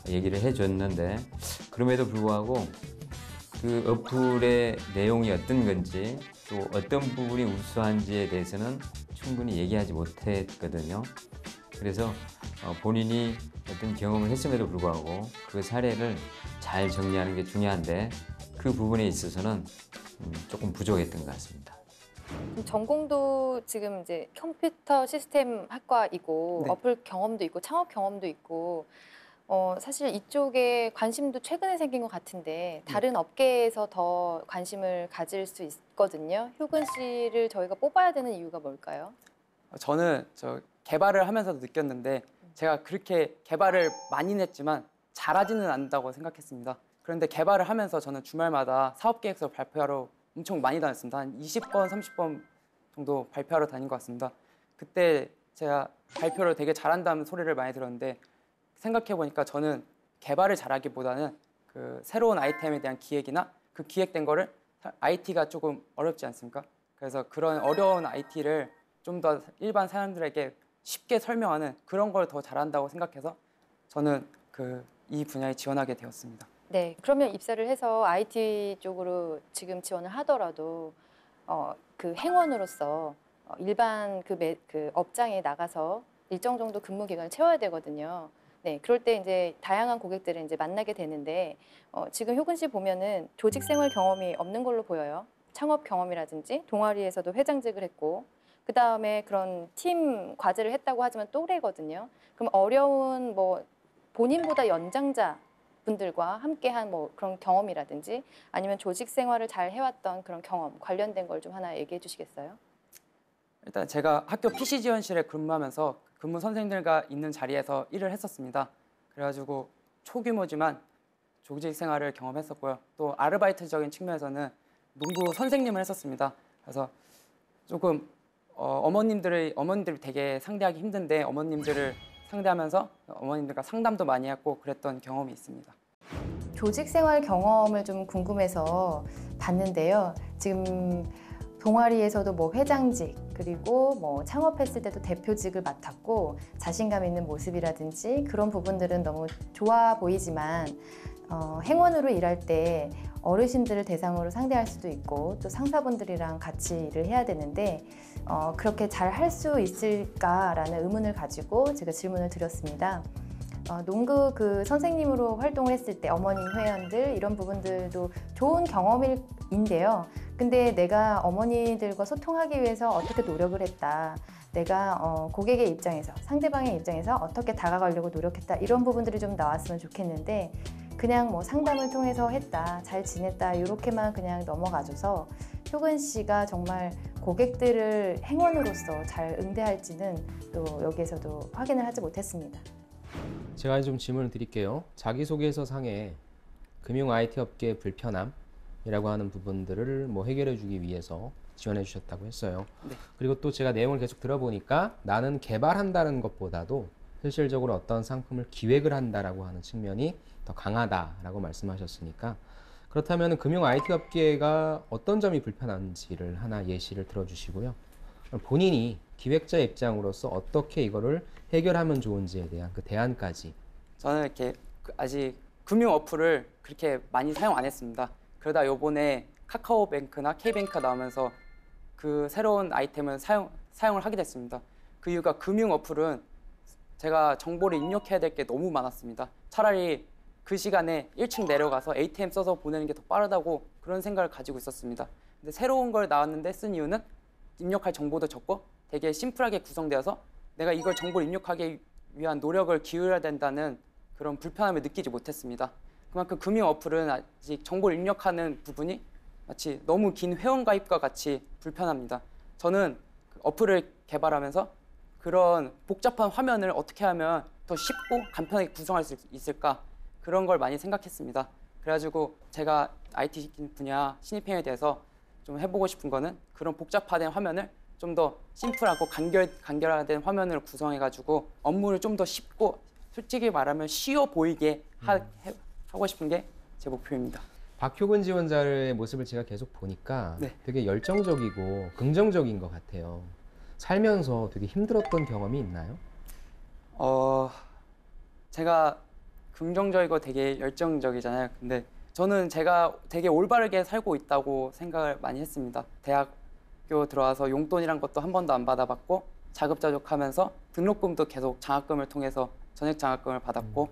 얘기를 해줬는데 그럼에도 불구하고 그 어플의 내용이 어떤 건지 또 어떤 부분이 우수한지에 대해서는 충분히 얘기하지 못했거든요. 그래서 본인이 어떤 경험을 했음에도 불구하고 그 사례를 잘 정리하는 게 중요한데 그 부분에 있어서는 조금 부족했던 것 같습니다. 전공도 지금 이제 컴퓨터 시스템 학과이고 네. 어플 경험도 있고 창업 경험도 있고 사실 이쪽에 관심도 최근에 생긴 것 같은데 다른 업계에서 더 관심을 가질 수 있거든요. 효근 씨를 저희가 뽑아야 되는 이유가 뭘까요? 저는 개발을 하면서도 느꼈는데 제가 그렇게 개발을 많이 냈지만 잘하지는 않는다고 생각했습니다. 그런데 개발을 하면서 저는 주말마다 사업계획서 발표하러 엄청 많이 다녔습니다. 한 20번, 30번 정도 발표하러 다닌 것 같습니다. 그때 제가 발표를 되게 잘한다는 소리를 많이 들었는데 생각해보니까 저는 개발을 잘하기보다는 그 새로운 아이템에 대한 기획이나 그 기획된 거를 IT가 조금 어렵지 않습니까? 그래서 그런 어려운 IT를 좀 더 일반 사람들에게 쉽게 설명하는 그런 걸 더 잘한다고 생각해서 저는 이 분야에 지원하게 되었습니다. 네, 그러면 입사를 해서 IT 쪽으로 지금 지원을 하더라도 그 행원으로서 일반 그 업장에 나가서 일정 정도 근무 기간을 채워야 되거든요. 네, 그럴 때 이제 다양한 고객들을 이제 만나게 되는데 지금 효근 씨 보면은 조직 생활 경험이 없는 걸로 보여요. 창업 경험이라든지 동아리에서도 회장직을 했고 그 다음에 그런 팀 과제를 했다고 하지만 또래거든요. 그럼 어려운 뭐 본인보다 연장자 분들과 함께한 뭐 그런 경험이라든지 아니면 조직 생활을 잘 해왔던 그런 경험 관련된 걸 좀 하나 얘기해 주시겠어요? 일단 제가 학교 PC 지원실에 근무하면서 근무 선생님들과 있는 자리에서 일을 했었습니다. 그래가지고 초규모지만 조직 생활을 경험했었고요. 또 아르바이트적인 측면에서는 농구 선생님을 했었습니다. 그래서 조금 어머님들이 되게 상대하기 힘든데 어머님들을 상대하면서 어머님들과 상담도 많이 했고 그랬던 경험이 있습니다. 조직 생활 경험을 좀 궁금해서 봤는데요. 지금 동아리에서도 뭐 회장직 그리고 뭐 창업했을 때도 대표직을 맡았고 자신감 있는 모습이라든지 그런 부분들은 너무 좋아 보이지만 행원으로 일할 때 어르신들을 대상으로 상대할 수도 있고 또 상사분들이랑 같이 일을 해야 되는데 그렇게 잘 할 수 있을까라는 의문을 가지고 제가 질문을 드렸습니다. 농구 그 선생님으로 활동을 했을 때 어머님 회원들 이런 부분들도 좋은 경험인데요. 근데 내가 어머니들과 소통하기 위해서 어떻게 노력을 했다. 내가 고객의 입장에서 상대방의 입장에서 어떻게 다가가려고 노력했다. 이런 부분들이 좀 나왔으면 좋겠는데 그냥 뭐 상담을 통해서 했다. 잘 지냈다. 이렇게만 그냥 넘어가줘서 효근 씨가 정말 고객들을 행원으로서 잘 응대할지는 또 여기에서도 확인을 하지 못했습니다. 제가 좀 질문을 드릴게요. 자기소개서 상에 금융 IT 업계의 불편함이라고 하는 부분들을 뭐 해결해 주기 위해서 지원해 주셨다고 했어요. 네. 그리고 또 제가 내용을 계속 들어보니까 나는 개발한다는 것보다도 실질적으로 어떤 상품을 기획을 한다라고 하는 측면이 더 강하다라고 말씀하셨으니까 그렇다면 금융 IT 업계가 어떤 점이 불편한지를 하나 예시를 들어주시고요. 본인이 기획자 입장으로서 어떻게 이거를 해결하면 좋은지에 대한 그 대안까지. 저는 이렇게 아직 금융 어플을 그렇게 많이 사용 안 했습니다. 그러다 요번에 카카오뱅크나 K뱅크가 나오면서 그 새로운 아이템을 사용을 하게 됐습니다. 그 이유가 금융 어플은 제가 정보를 입력해야 될 게 너무 많았습니다. 차라리 그 시간에 1층 내려가서 ATM 써서 보내는 게 더 빠르다고 그런 생각을 가지고 있었습니다. 근데 새로운 걸 나왔는데 쓴 이유는 입력할 정보도 적고 되게 심플하게 구성되어서 내가 이걸 정보를 입력하기 위한 노력을 기울여야 된다는 그런 불편함을 느끼지 못했습니다. 그만큼 금융 어플은 아직 정보를 입력하는 부분이 마치 너무 긴 회원가입과 같이 불편합니다. 저는 어플을 개발하면서 그런 복잡한 화면을 어떻게 하면 더 쉽고 간편하게 구성할 수 있을까 그런 걸 많이 생각했습니다. 그래가지고 제가 IT 분야 신입생에 대해서 좀 해보고 싶은 거는 그런 복잡화된 화면을 좀 더 심플하고 간결화된 화면을 구성해가지고 업무를 좀 더 쉽고 솔직히 말하면 쉬워 보이게 하고 싶은 게 제 목표입니다. 박효근 지원자의 모습을 제가 계속 보니까 네. 되게 열정적이고 긍정적인 것 같아요. 살면서 되게 힘들었던 경험이 있나요? 제가 긍정적이고 되게 열정적이잖아요. 근데 저는 제가 되게 올바르게 살고 있다고 생각을 많이 했습니다. 대학교 들어와서 용돈이란 것도 한 번도 안 받아봤고 자급자족하면서 등록금도 계속 장학금을 통해서 전액 장학금을 받았고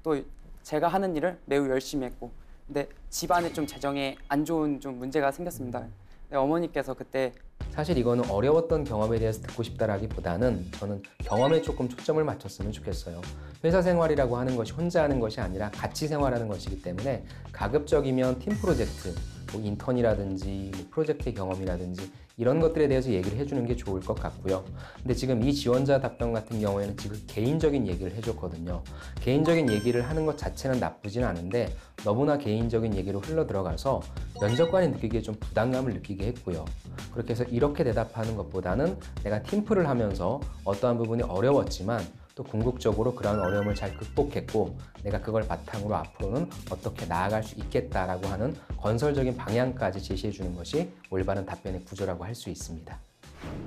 또 제가 하는 일을 매우 열심히 했고 근데 집안에 좀 재정에 안 좋은 좀 문제가 생겼습니다. 근데 어머니께서 그때 사실 이거는 어려웠던 경험에 대해서 듣고 싶다라기보다는 저는 경험에 조금 초점을 맞췄으면 좋겠어요. 회사 생활이라고 하는 것이 혼자 하는 것이 아니라 같이 생활하는 것이기 때문에 가급적이면 팀 프로젝트, 뭐 인턴이라든지 뭐 프로젝트 경험이라든지 이런 것들에 대해서 얘기를 해주는 게 좋을 것 같고요. 근데 지금 이 지원자 답변 같은 경우에는 지금 개인적인 얘기를 해줬거든요. 개인적인 얘기를 하는 것 자체는 나쁘진 않은데 너무나 개인적인 얘기로 흘러 들어가서 면접관이 느끼기에 좀 부담감을 느끼게 했고요. 그렇게 해서 이렇게 대답하는 것보다는 내가 팀플을 하면서 어떠한 부분이 어려웠지만 또 궁극적으로 그런 어려움을 잘 극복했고 내가 그걸 바탕으로 앞으로는 어떻게 나아갈 수 있겠다라고 하는 건설적인 방향까지 제시해 주는 것이 올바른 답변의 구조라고 할 수 있습니다.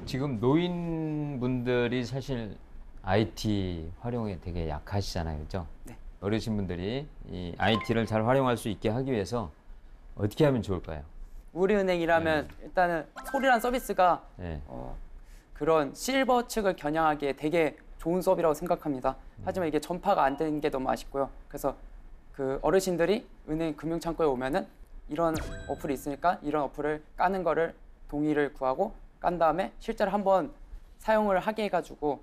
지금 노인분들이 사실 IT 활용에 되게 약하시잖아요, 그렇죠? 네. 어르신분들이 이 IT를 잘 활용할 수 있게 하기 위해서 어떻게 하면 좋을까요? 우리은행이라면 일단은 소리란 서비스가 네. 그런 실버 측을 겨냥하기에 되게 좋은 수업이라고 생각합니다. 하지만 이게 전파가 안 되는 게 너무 아쉽고요. 그래서 그 어르신들이 은행 금융창고에 오면은 이런 어플이 있으니까 이런 어플을 까는 거를 동의를 구하고 깐 다음에 실제로 한번 사용을 하게 해가지고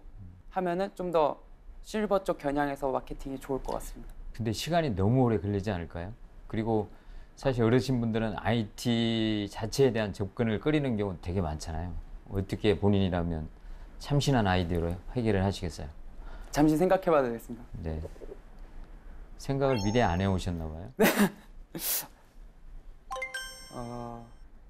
하면은 좀 더 실버 쪽 겨냥해서 마케팅이 좋을 것 같습니다. 근데 시간이 너무 오래 걸리지 않을까요? 그리고 사실 어르신분들은 IT 자체에 대한 접근을 꺼리는 경우 되게 많잖아요. 어떻게 본인이라면 참신한 아이디어로 해결을 하시겠어요? 잠시 생각해봐야 되겠습니다. 네. 생각을 미리 안 해오셨나 봐요.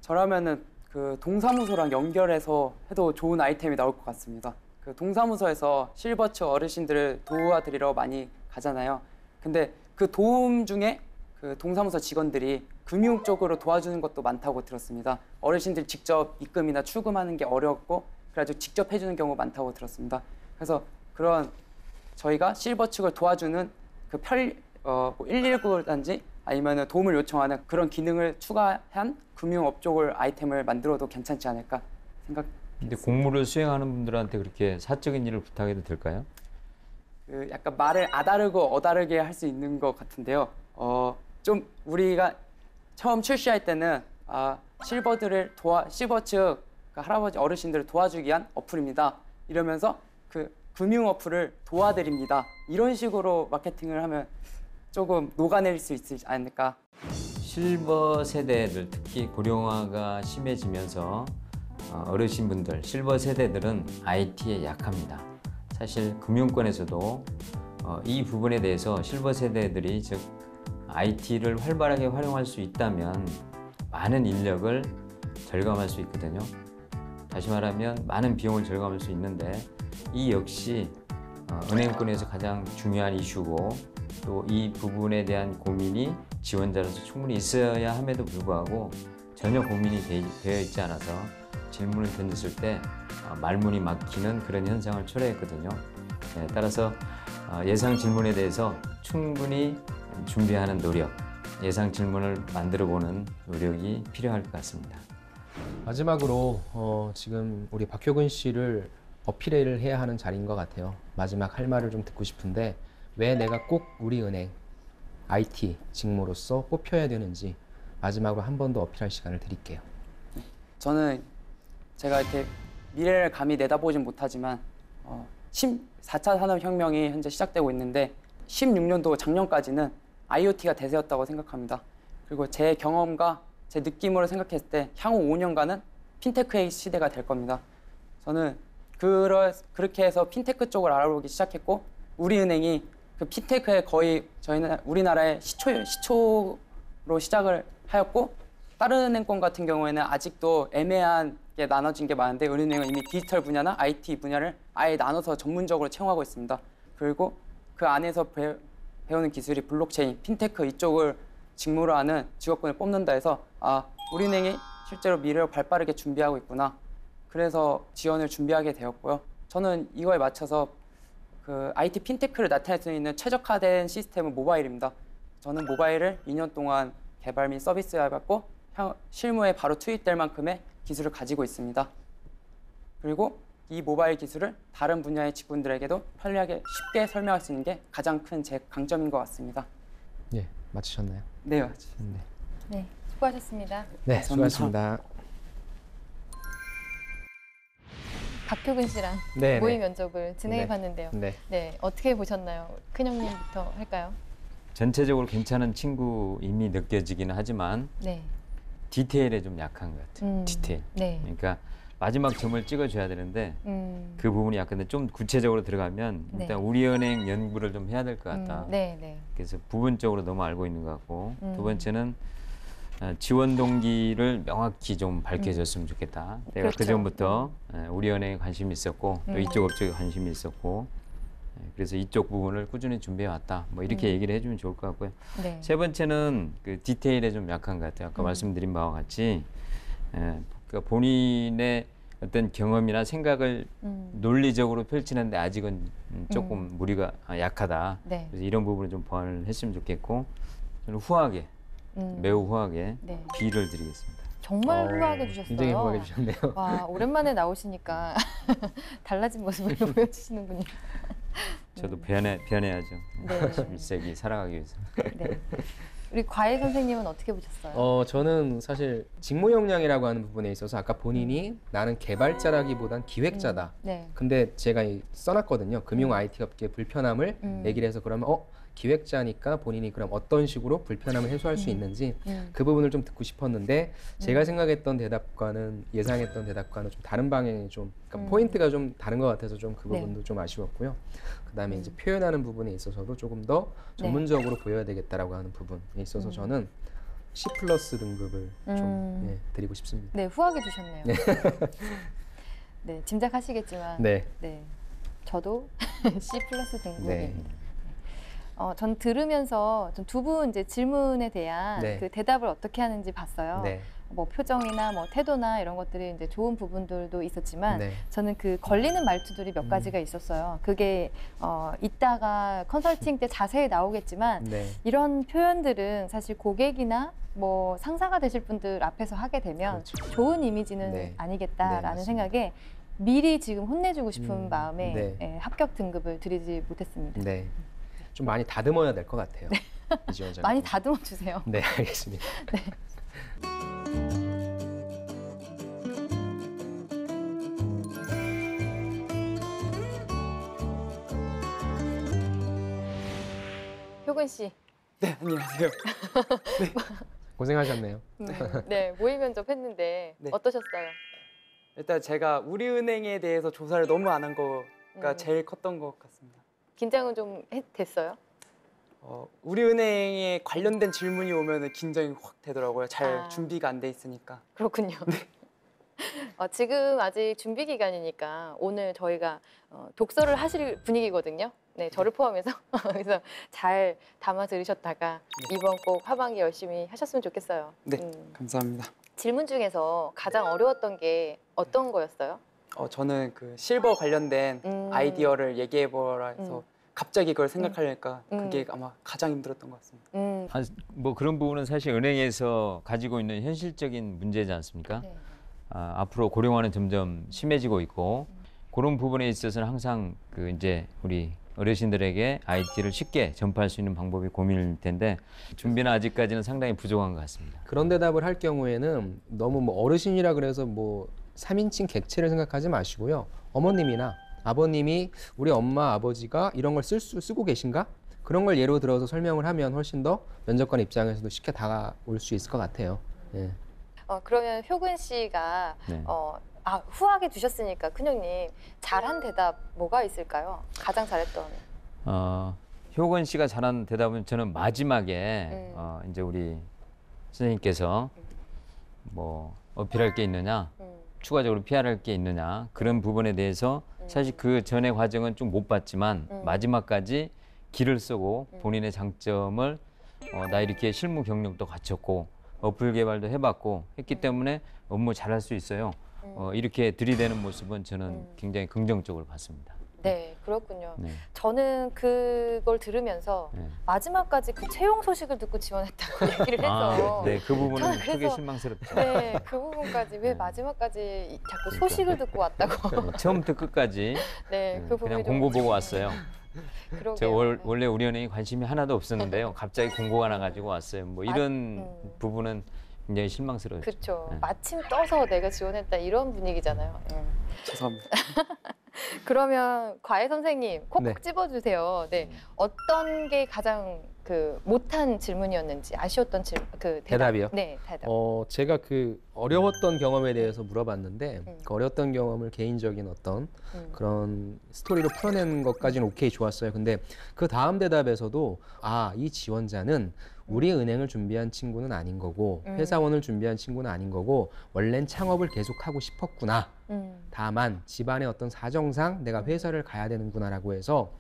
저라면은 그 동사무소랑 연결해서 해도 좋은 아이템이 나올 것 같습니다. 그 동사무소에서 실버츠 어르신들을 도와드리러 많이 가잖아요. 근데 그 도움 중에 그 동사무소 직원들이 금융 쪽으로 도와주는 것도 많다고 들었습니다. 어르신들 직접 입금이나 출금하는 게 어렵고 그래가지고 직접 해주는 경우가 많다고 들었습니다. 그래서 그런 저희가 실버 측을 도와주는 그 119라든지 아니면 도움을 요청하는 그런 기능을 추가한 금융업 쪽을 아이템을 만들어도 괜찮지 않을까 생각합니다. 근데 공무를 수행하는 분들한테 그렇게 사적인 일을 부탁해도 될까요? 그 약간 말을 아다르고 어다르게 할 수 있는 것 같은데요. 좀 우리가 처음 출시할 때는 실버 측 할아버지 어르신들을 도와주기 위한 어플입니다. 이러면서 그 금융 어플을 도와드립니다. 이런 식으로 마케팅을 하면 조금 녹아낼 수 있지 않을까. 실버 세대들, 특히 고령화가 심해지면서 어르신분들, 실버 세대들은 IT에 약합니다. 사실 금융권에서도 이 부분에 대해서 실버 세대들이 즉 IT를 활발하게 활용할 수 있다면 많은 인력을 절감할 수 있거든요. 다시 말하면 많은 비용을 절감할 수 있는데 이 역시 은행권에서 가장 중요한 이슈고 또 이 부분에 대한 고민이 지원자로서 충분히 있어야 함에도 불구하고 전혀 고민이 되어 있지 않아서 질문을 던졌을 때 말문이 막히는 그런 현상을 초래했거든요. 따라서 예상 질문에 대해서 충분히 준비하는 노력, 예상 질문을 만들어보는 노력이 필요할 것 같습니다. 마지막으로 지금 우리 박효근 씨를 어필을 해야 하는 자리인 것 같아요. 마지막 할 말을 좀 듣고 싶은데 왜 내가 꼭 우리은행 IT 직무로서 뽑혀야 되는지 마지막으로 한 번 더 어필할 시간을 드릴게요. 저는 제가 이렇게 미래를 감히 내다보진 못하지만 4차 산업혁명이 현재 시작되고 있는데 16년도 작년까지는 IoT가 대세였다고 생각합니다. 그리고 제 경험과 제 느낌으로 생각했을 때 향후 5년간은 핀테크의 시대가 될 겁니다. 저는 그렇게 해서 핀테크 쪽을 알아보기 시작했고 우리은행이 그 핀테크에 거의 저희는 우리나라의 시초로 시작을 하였고 다른 은행권 같은 경우에는 아직도 애매하게 나눠진 게 많은데 은행은 이미 디지털 분야나 IT 분야를 아예 나눠서 전문적으로 채용하고 있습니다. 그리고 그 안에서 배우는 기술이 블록체인, 핀테크 이쪽을 직무로 하는 직업군을 뽑는다 해서 우리은행이 실제로 미래를 발빠르게 준비하고 있구나. 그래서 지원을 준비하게 되었고요. 저는 이거에 맞춰서 그 IT 핀테크를 나타낼 수 있는 최적화된 시스템은 모바일입니다. 저는 모바일을 2년 동안 개발 및 서비스해봤고 실무에 바로 투입될 만큼의 기술을 가지고 있습니다. 그리고 이 모바일 기술을 다른 분야의 직군들에게도 편리하게 쉽게 설명할 수 있는 게 가장 큰 제 강점인 것 같습니다. 예, 마치셨나요? 네, 마치셨습니다. 네, 수고하셨습니다. 네, 수고하셨습니다. 박효근 씨랑 네, 모의 네. 면접을 진행해봤는데요. 네. 네, 어떻게 보셨나요? 큰형님부터 할까요? 전체적으로 괜찮은 친구임이 느껴지기는 하지만 네. 디테일에 좀 약한 것 같아요. 디테일. 네. 그러니까 마지막 점을 찍어줘야 되는데 그 부분이 약한데 좀 구체적으로 들어가면 네. 일단 우리은행 연구를 좀 해야 될 것 같다. 네, 네. 그래서 부분적으로 너무 알고 있는 것 같고 두 번째는 지원 동기를 명확히 좀 밝혀줬으면 좋겠다. 내가 그렇죠. 그 전부터 우리은행에 관심이 있었고 또 이쪽 업적에 관심이 있었고 그래서 이쪽 부분을 꾸준히 준비해 왔다. 뭐 이렇게 얘기를 해주면 좋을 것 같고요. 네. 세 번째는 그 디테일에 좀 약한 것 같아요. 아까 말씀드린 바와 같이 그러니까 본인의 어떤 경험이나 생각을 논리적으로 펼치는데 아직은 조금 무리가 약하다. 네. 그래서 이런 부분을 좀 보완을 했으면 좋겠고 저는 후하게 매우 후하게 네. B를 드리겠습니다. 정말 후하게 주셨어요. 굉장히 후하게 주셨네요. 와, 오랜만에 나오시니까 달라진 모습을 보여주시는군요. 저도 변해야죠. 네. 21세기 살아가기 위해서. 네. 우리 과외 선생님은 어떻게 보셨어요? 저는 사실 직무 역량이라고 하는 부분에 있어서 아까 본인이 나는 개발자라기보단 기획자다. 네. 근데 제가 써놨거든요. 금융 IT 업계 불편함을 얘기를 해서 그러면 기획자니까 본인이 그럼 어떤 식으로 불편함을 해소할 수 있는지 그 부분을 좀 듣고 싶었는데 제가 생각했던 대답과는 예상했던 대답과는 좀 다른 방향이 좀 그러니까 포인트가 좀 다른 것 같아서 좀 그 부분도 좀 아쉬웠고요. 그다음에 이제 표현하는 부분에 있어서도 조금 더 전문적으로 보여야 되겠다라고 하는 부분에 있어서 저는 C+ 등급을 좀 드리고 싶습니다. 네, 후하게 주셨네요. 네. 네, 짐작하시겠지만 네. 저도 C+ 등급입니다. 네. 전 들으면서 두 분 이제 질문에 대한 네. 그 대답을 어떻게 하는지 봤어요. 네. 뭐 표정이나 뭐 태도나 이런 것들이 이제 좋은 부분들도 있었지만 네. 저는 그 걸리는 말투들이 몇 가지가 있었어요. 그게 이따가 컨설팅 때 자세히 나오겠지만 이런 표현들은 사실 고객이나 뭐 상사가 되실 분들 앞에서 하게 되면 좋은 이미지는 아니겠다라는 생각에 미리 지금 혼내주고 싶은 마음에 합격 등급을 드리지 못했습니다. 네. 좀 많이 다듬어야 될 것 같아요. 이 지원자는. 많이 다듬어 주세요. 네, 알겠습니다. 네. 효근 씨. 네, 안녕하세요. 고생하셨네요. 네, 모의 면접했는데 어떠셨어요? 일단 제가 우리은행에 대해서 조사를 너무 안 한 거가 제일 컸던 것 같습니다. 긴장은 좀 됐어요? 우리은행에 관련된 질문이 오면 긴장이 확 되더라고요. 잘 준비가 안 돼 있으니까. 그렇군요. 지금 아직 준비 기간이니까 오늘 저희가 독서를 하실 분위기거든요. 네, 저를 포함해서. 그래서 잘 담아 들으셨다가 이번 꼭 하반기 열심히 하셨으면 좋겠어요. 네, 감사합니다. 질문 중에서 가장 어려웠던 게 어떤 거였어요? 저는 그 실버 관련된 아이디어를 얘기해보라 해서 갑자기 그걸 생각하려니까 그게 아마 가장 힘들었던 것 같습니다. 뭐 그런 부분은 사실 은행에서 가지고 있는 현실적인 문제지 않습니까? 앞으로 고령화는 점점 심해지고 있고 그런 부분에 있어서는 항상 그 이제 우리 어르신들에게 IT를 쉽게 전파할 수 있는 방법이 고민일 텐데 준비는 아직까지는 상당히 부족한 것 같습니다. 그런 대답을 할 경우에는 너무 뭐 어르신이라 그래서 뭐 3인칭 객체를 생각하지 마시고요. 어머님이나 아버님이 우리 엄마 아버지가 이런 걸 쓰고 계신가? 그런 걸 예로 들어서 설명을 하면 훨씬 더 면접관 입장에서도 쉽게 다가올 수 있을 것 같아요. 네. 그러면 효근 씨가 후하게 주셨으니까 큰형님 잘한 대답 뭐가 있을까요? 가장 잘했던. 효근 씨가 잘한 대답은 저는 마지막에 이제 우리 선생님께서 뭐 어필할 게 있느냐, 추가적으로 PR할 게 있느냐 그런 부분에 대해서 사실 그 전의 과정은 좀 못 봤지만 마지막까지 기를 쓰고 본인의 장점을 나 이렇게 실무 경력도 갖췄고 어플 개발도 해봤고 했기 때문에 업무 잘할 수 있어요. 이렇게 들이대는 모습은 저는 굉장히 긍정적으로 봤습니다. 네, 그렇군요. 네. 저는 그걸 들으면서 마지막까지 그 채용 소식을 듣고 지원했다고 얘기를 해서 네, 그 부분은 크게 실망스럽죠. 네, 그 부분까지 왜 마지막까지 자꾸 소식을 듣고 왔다고. 처음부터 끝까지 그 그냥 공고 보고 왔어요. 제가 원래 우리 은행에 관심이 하나도 없었는데요. 갑자기 공고가 나가지고 왔어요. 뭐 이런 부분은 굉장히 실망스러워요. 그렇죠. 마침 떠서 내가 지원했다 이런 분위기잖아요. 죄송합니다. 그러면 과외 선생님 콕콕 집어주세요. 네, 어떤 게 가장 그 못한 질문이었는지 아쉬웠던 대답이요? 네, 대답. 제가 그 어려웠던 경험에 대해서 물어봤는데 그 어려웠던 경험을 개인적인 어떤 그런 스토리로 풀어낸 것까지는 오케이 좋았어요. 근데 그 다음 대답에서도 이 지원자는 우리 은행을 준비한 친구는 아닌 거고 회사원을 준비한 친구는 아닌 거고 원래는 창업을 계속하고 싶었구나. 다만 집안의 어떤 사정상 내가 회사를 가야 되는구나라고 해서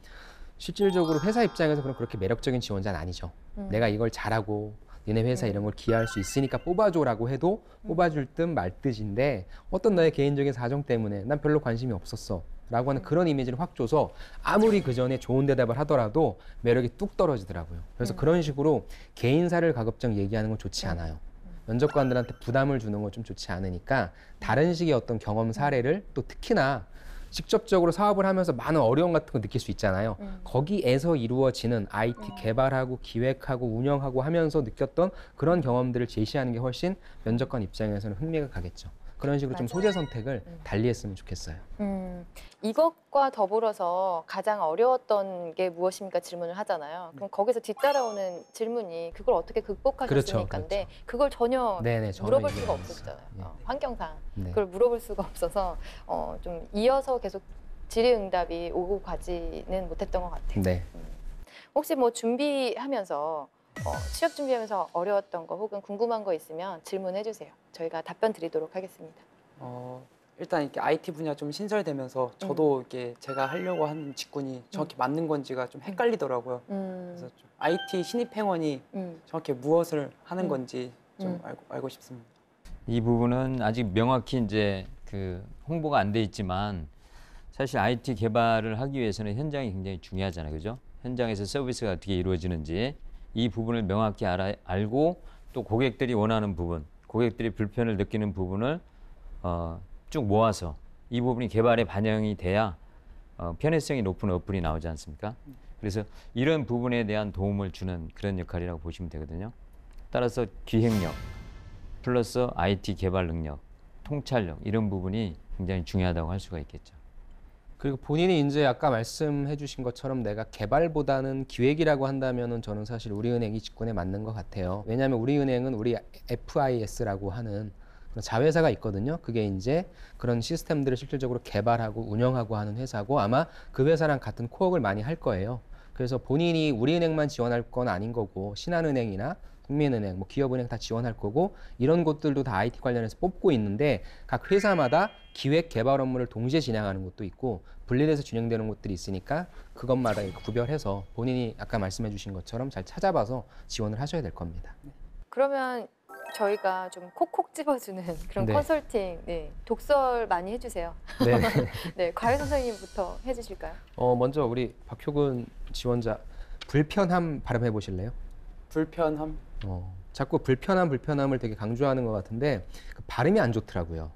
실질적으로 회사 입장에서 그럼 그렇게 매력적인 지원자는 아니죠. 내가 이걸 잘하고 니네 회사 이런 걸 기여할 수 있으니까 뽑아줘라고 해도 뽑아줄 듯 말 듯인데 어떤 너의 개인적인 사정 때문에 난 별로 관심이 없었어 라고 하는 그런 이미지를 확 줘서 아무리 그 전에 좋은 대답을 하더라도 매력이 뚝 떨어지더라고요. 그래서 그런 식으로 개인사를 가급적 얘기하는 건 좋지 않아요. 면접관들한테 부담을 주는 건 좀 좋지 않으니까 다른 식의 어떤 경험 사례를 또 특히나 직접적으로 사업을 하면서 많은 어려움 같은 거 느낄 수 있잖아요. 거기에서 이루어지는 IT 개발하고 기획하고 운영하고 하면서 느꼈던 그런 경험들을 제시하는 게 훨씬 면접관 입장에서는 흥미가 가겠죠. 그런 식으로 좀 소재 선택을 달리 했으면 좋겠어요. 이것과 더불어서 가장 어려웠던 게 무엇입니까 질문을 하잖아요. 그럼 거기서 뒤따라오는 질문이 그걸 어떻게 극복하셨습니까인데 그걸 전혀 물어볼 수가 없었잖아요. 환경상 그걸 물어볼 수가 없어서 좀 이어서 계속 질의응답이 오고 가지는 못했던 것 같아요. 네. 혹시 뭐 준비하면서 취업 준비하면서 어려웠던 거 혹은 궁금한 거 있으면 질문해 주세요. 저희가 답변 드리도록 하겠습니다. 일단 이렇게 IT 분야 좀 신설되면서 저도 이렇게 제가 하려고 하는 직군이 정확히 맞는 건지가 좀 헷갈리더라고요. 그래서 좀 IT 신입 행원이 정확히 무엇을 하는 건지 좀 알고 싶습니다. 이 부분은 아직 명확히 이제 그 홍보가 안 돼 있지만 사실 IT 개발을 하기 위해서는 현장이 굉장히 중요하잖아요, 그죠? 현장에서 서비스가 어떻게 이루어지는지 이 부분을 명확히 알고 또 고객들이 원하는 부분, 고객들이 불편을 느끼는 부분을 쭉 모아서 이 부분이 개발에 반영이 돼야 편의성이 높은 어플이 나오지 않습니까? 그래서 이런 부분에 대한 도움을 주는 그런 역할이라고 보시면 되거든요. 따라서 기획력 플러스 IT 개발 능력, 통찰력 이런 부분이 굉장히 중요하다고 할 수가 있겠죠. 그리고 본인이 이제 아까 말씀해 주신 것처럼 내가 개발보다는 기획이라고 한다면은 저는 사실 우리은행이 직군에 맞는 것 같아요. 왜냐하면 우리은행은 우리 FIS라고 하는 그런 자회사가 있거든요. 그게 이제 그런 시스템들을 실질적으로 개발하고 운영하고 하는 회사고 아마 그 회사랑 같은 코업을 많이 할 거예요. 그래서 본인이 우리은행만 지원할 건 아닌 거고 신한은행이나 국민은행, 뭐 기업은행 다 지원할 거고 이런 곳들도 다 IT 관련해서 뽑고 있는데 각 회사마다 기획 개발 업무를 동시에 진행하는 곳도 있고 분리돼서 진행되는 곳들이 있으니까 그것마다 구별해서 본인이 아까 말씀해 주신 것처럼 잘 찾아봐서 지원을 하셔야 될 겁니다. 그러면 저희가 좀 콕콕 집어주는 그런 컨설팅, 독설 많이 해주세요. 네, 과외 선생님부터 해주실까요? 먼저 우리 박효근 지원자 불편함 발음해 보실래요? 불편함? 자꾸 불편함을 되게 강조하는 것 같은데 그 발음이 안 좋더라고요.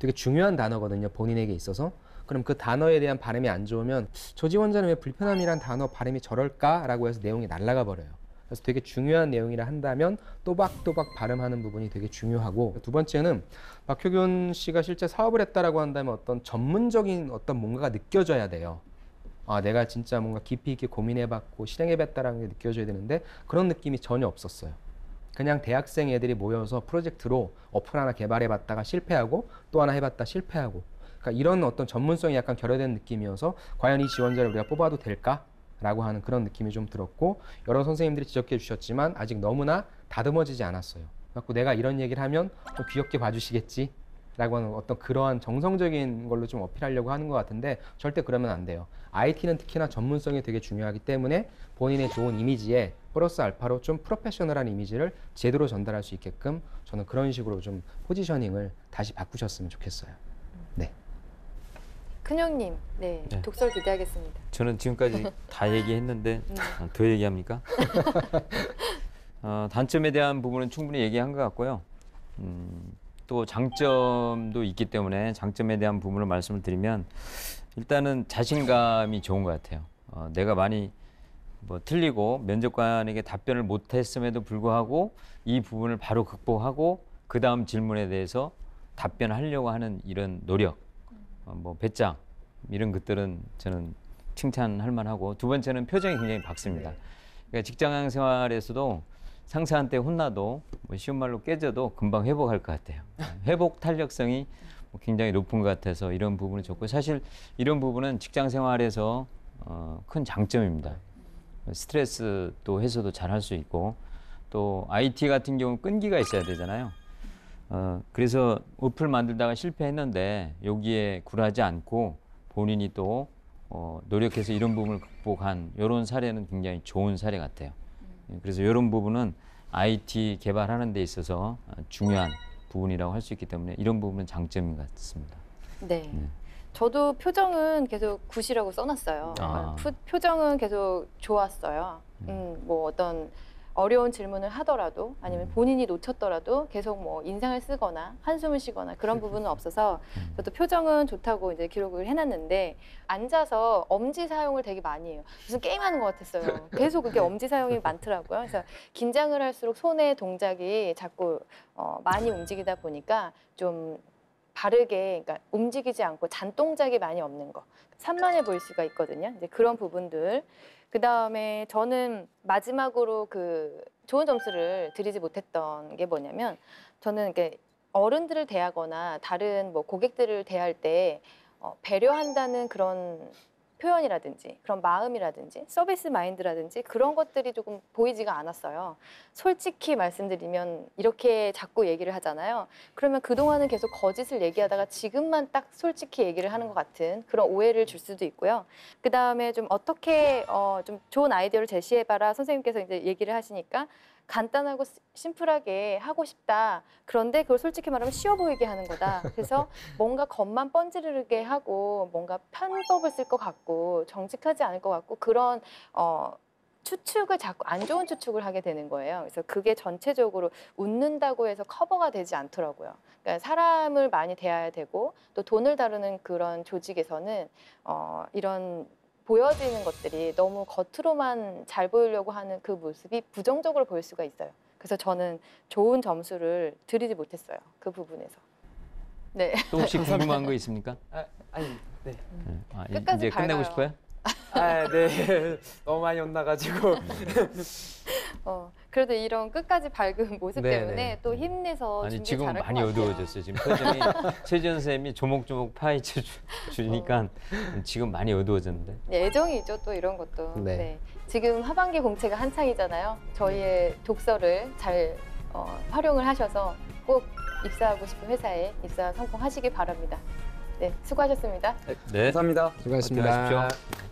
되게 중요한 단어거든요, 본인에게 있어서. 그럼 그 단어에 대한 발음이 안 좋으면 저 지원자는 왜 불편함이란 단어 발음이 저럴까라고 해서 내용이 날아가 버려요. 그래서 되게 중요한 내용이라 한다면 또박또박 발음하는 부분이 되게 중요하고 두 번째는 박효균 씨가 실제 사업을 했다라고 한다면 어떤 전문적인 어떤 뭔가가 느껴져야 돼요. 내가 진짜 뭔가 깊이 있게 고민해봤고 실행해봤다라는 게 느껴져야 되는데 그런 느낌이 전혀 없었어요. 그냥 대학생 애들이 모여서 프로젝트로 어플 하나 개발해봤다가 실패하고 또 하나 해봤다 실패하고 그러니까 이런 어떤 전문성이 약간 결여된 느낌이어서 과연 이 지원자를 우리가 뽑아도 될까? 라고 하는 그런 느낌이 좀 들었고 여러 선생님들이 지적해 주셨지만 아직 너무나 다듬어지지 않았어요. 그래서 내가 이런 얘기를 하면 좀 귀엽게 봐주시겠지? 라고 하는 어떤 그러한 정성적인 걸로 좀 어필하려고 하는 것 같은데 절대 그러면 안 돼요. IT는 특히나 전문성이 되게 중요하기 때문에 본인의 좋은 이미지에 플러스 알파로 좀 프로페셔널한 이미지를 제대로 전달할 수 있게끔 저는 그런 식으로 좀 포지셔닝을 다시 바꾸셨으면 좋겠어요. 네. 큰형님, 독설 기대하겠습니다. 저는 지금까지 다 얘기했는데 더 얘기합니까? 단점에 대한 부분은 충분히 얘기한 것 같고요. 또 장점도 있기 때문에 장점에 대한 부분을 말씀을 드리면 일단은 자신감이 좋은 것 같아요. 내가 많이 틀리고 면접관에게 답변을 못했음에도 불구하고 이 부분을 바로 극복하고 그 다음 질문에 대해서 답변하려고 하는 이런 노력, 배짱 이런 것들은 저는 칭찬할 만하고 두 번째는 표정이 굉장히 밝습니다. 그러니까 직장 생활에서도 상사한테 혼나도 쉬운 말로 깨져도 금방 회복할 것 같아요. 회복 탄력성이 굉장히 높은 것 같아서 이런 부분은 좋고 사실 이런 부분은 직장 생활에서 큰 장점입니다. 스트레스도 해소도 잘 할 수 있고 또 IT 같은 경우는 끈기가 있어야 되잖아요. 그래서 어플 만들다가 실패했는데 여기에 굴하지 않고 본인이 또 노력해서 이런 부분을 극복한 이런 사례는 굉장히 좋은 사례 같아요. 그래서 이런 부분은 IT 개발하는 데 있어서 중요한 부분이라고 할 수 있기 때문에 이런 부분은 장점인 것 같습니다. 네. 저도 표정은 계속 굿이라고 써놨어요. 표정은 계속 좋았어요. 뭐 어떤 어려운 질문을 하더라도 아니면 본인이 놓쳤더라도 계속 뭐 인상을 쓰거나 한숨을 쉬거나 그런 부분은 없어서 저도 표정은 좋다고 이제 기록을 해놨는데 앉아서 엄지 사용을 되게 많이 해요. 무슨 게임하는 것 같았어요. 계속 그게 엄지 사용이 많더라고요. 그래서 긴장을 할수록 손의 동작이 자꾸 많이 움직이다 보니까 좀 바르게, 그러니까 움직이지 않고 잔동작이 많이 없는 거, 산만해 보일 수가 있거든요. 이제 그런 부분들. 그 다음에 저는 마지막으로 그 좋은 점수를 드리지 못했던 게 뭐냐면, 저는 이렇게 어른들을 대하거나 다른 뭐 고객들을 대할 때 배려한다는 그런 표현이라든지 그런 마음이라든지 서비스 마인드라든지 그런 것들이 조금 보이지가 않았어요. 솔직히 말씀드리면 이렇게 자꾸 얘기를 하잖아요. 그러면 그동안은 계속 거짓을 얘기하다가 지금만 딱 솔직히 얘기를 하는 것 같은 그런 오해를 줄 수도 있고요. 그 다음에 좀 어떻게 좀 좋은 아이디어를 제시해봐라 선생님께서 이제 얘기를 하시니까 간단하고 심플하게 하고 싶다. 그런데 그걸 솔직히 말하면 쉬워 보이게 하는 거다. 그래서 뭔가 겉만 번지르르게 하고 뭔가 편법을 쓸 것 같고 정직하지 않을 것 같고 그런 추측을 자꾸 안 좋은 추측을 하게 되는 거예요. 그래서 그게 전체적으로 웃는다고 해서 커버가 되지 않더라고요. 그러니까 사람을 많이 대해야 되고 또 돈을 다루는 그런 조직에서는 이런 보여지는 것들이 너무 겉으로만 잘 보이려고 하는 그 모습이 부정적으로 보일 수가 있어요. 그래서 저는 좋은 점수를 드리지 못했어요. 그 부분에서. 네. 또 혹시 궁금한 거 있습니까? 아니, 네. 끝까지 이제 끝내고 밝아요. 싶어요? 네. 너무 많이 혼나가지고. 그래도 이런 끝까지 밝은 모습 네, 때문에 네. 또 힘내서 아니 준비 지금 잘할 많이 것 같아요. 어두워졌어요. 지금 표정이 최지연 선생님이 조목조목 파헤쳐 주니까 지금 많이 어두워졌는데. 네, 애정이죠 또 이런 것도. 네. 네. 지금 하반기 공채가 한창이잖아요. 저희의 독서를 잘 활용을 하셔서 꼭 입사하고 싶은 회사에 입사 성공하시기 바랍니다. 네, 수고하셨습니다. 네. 감사합니다. 수고하셨습니다. 파이팅 하십시오.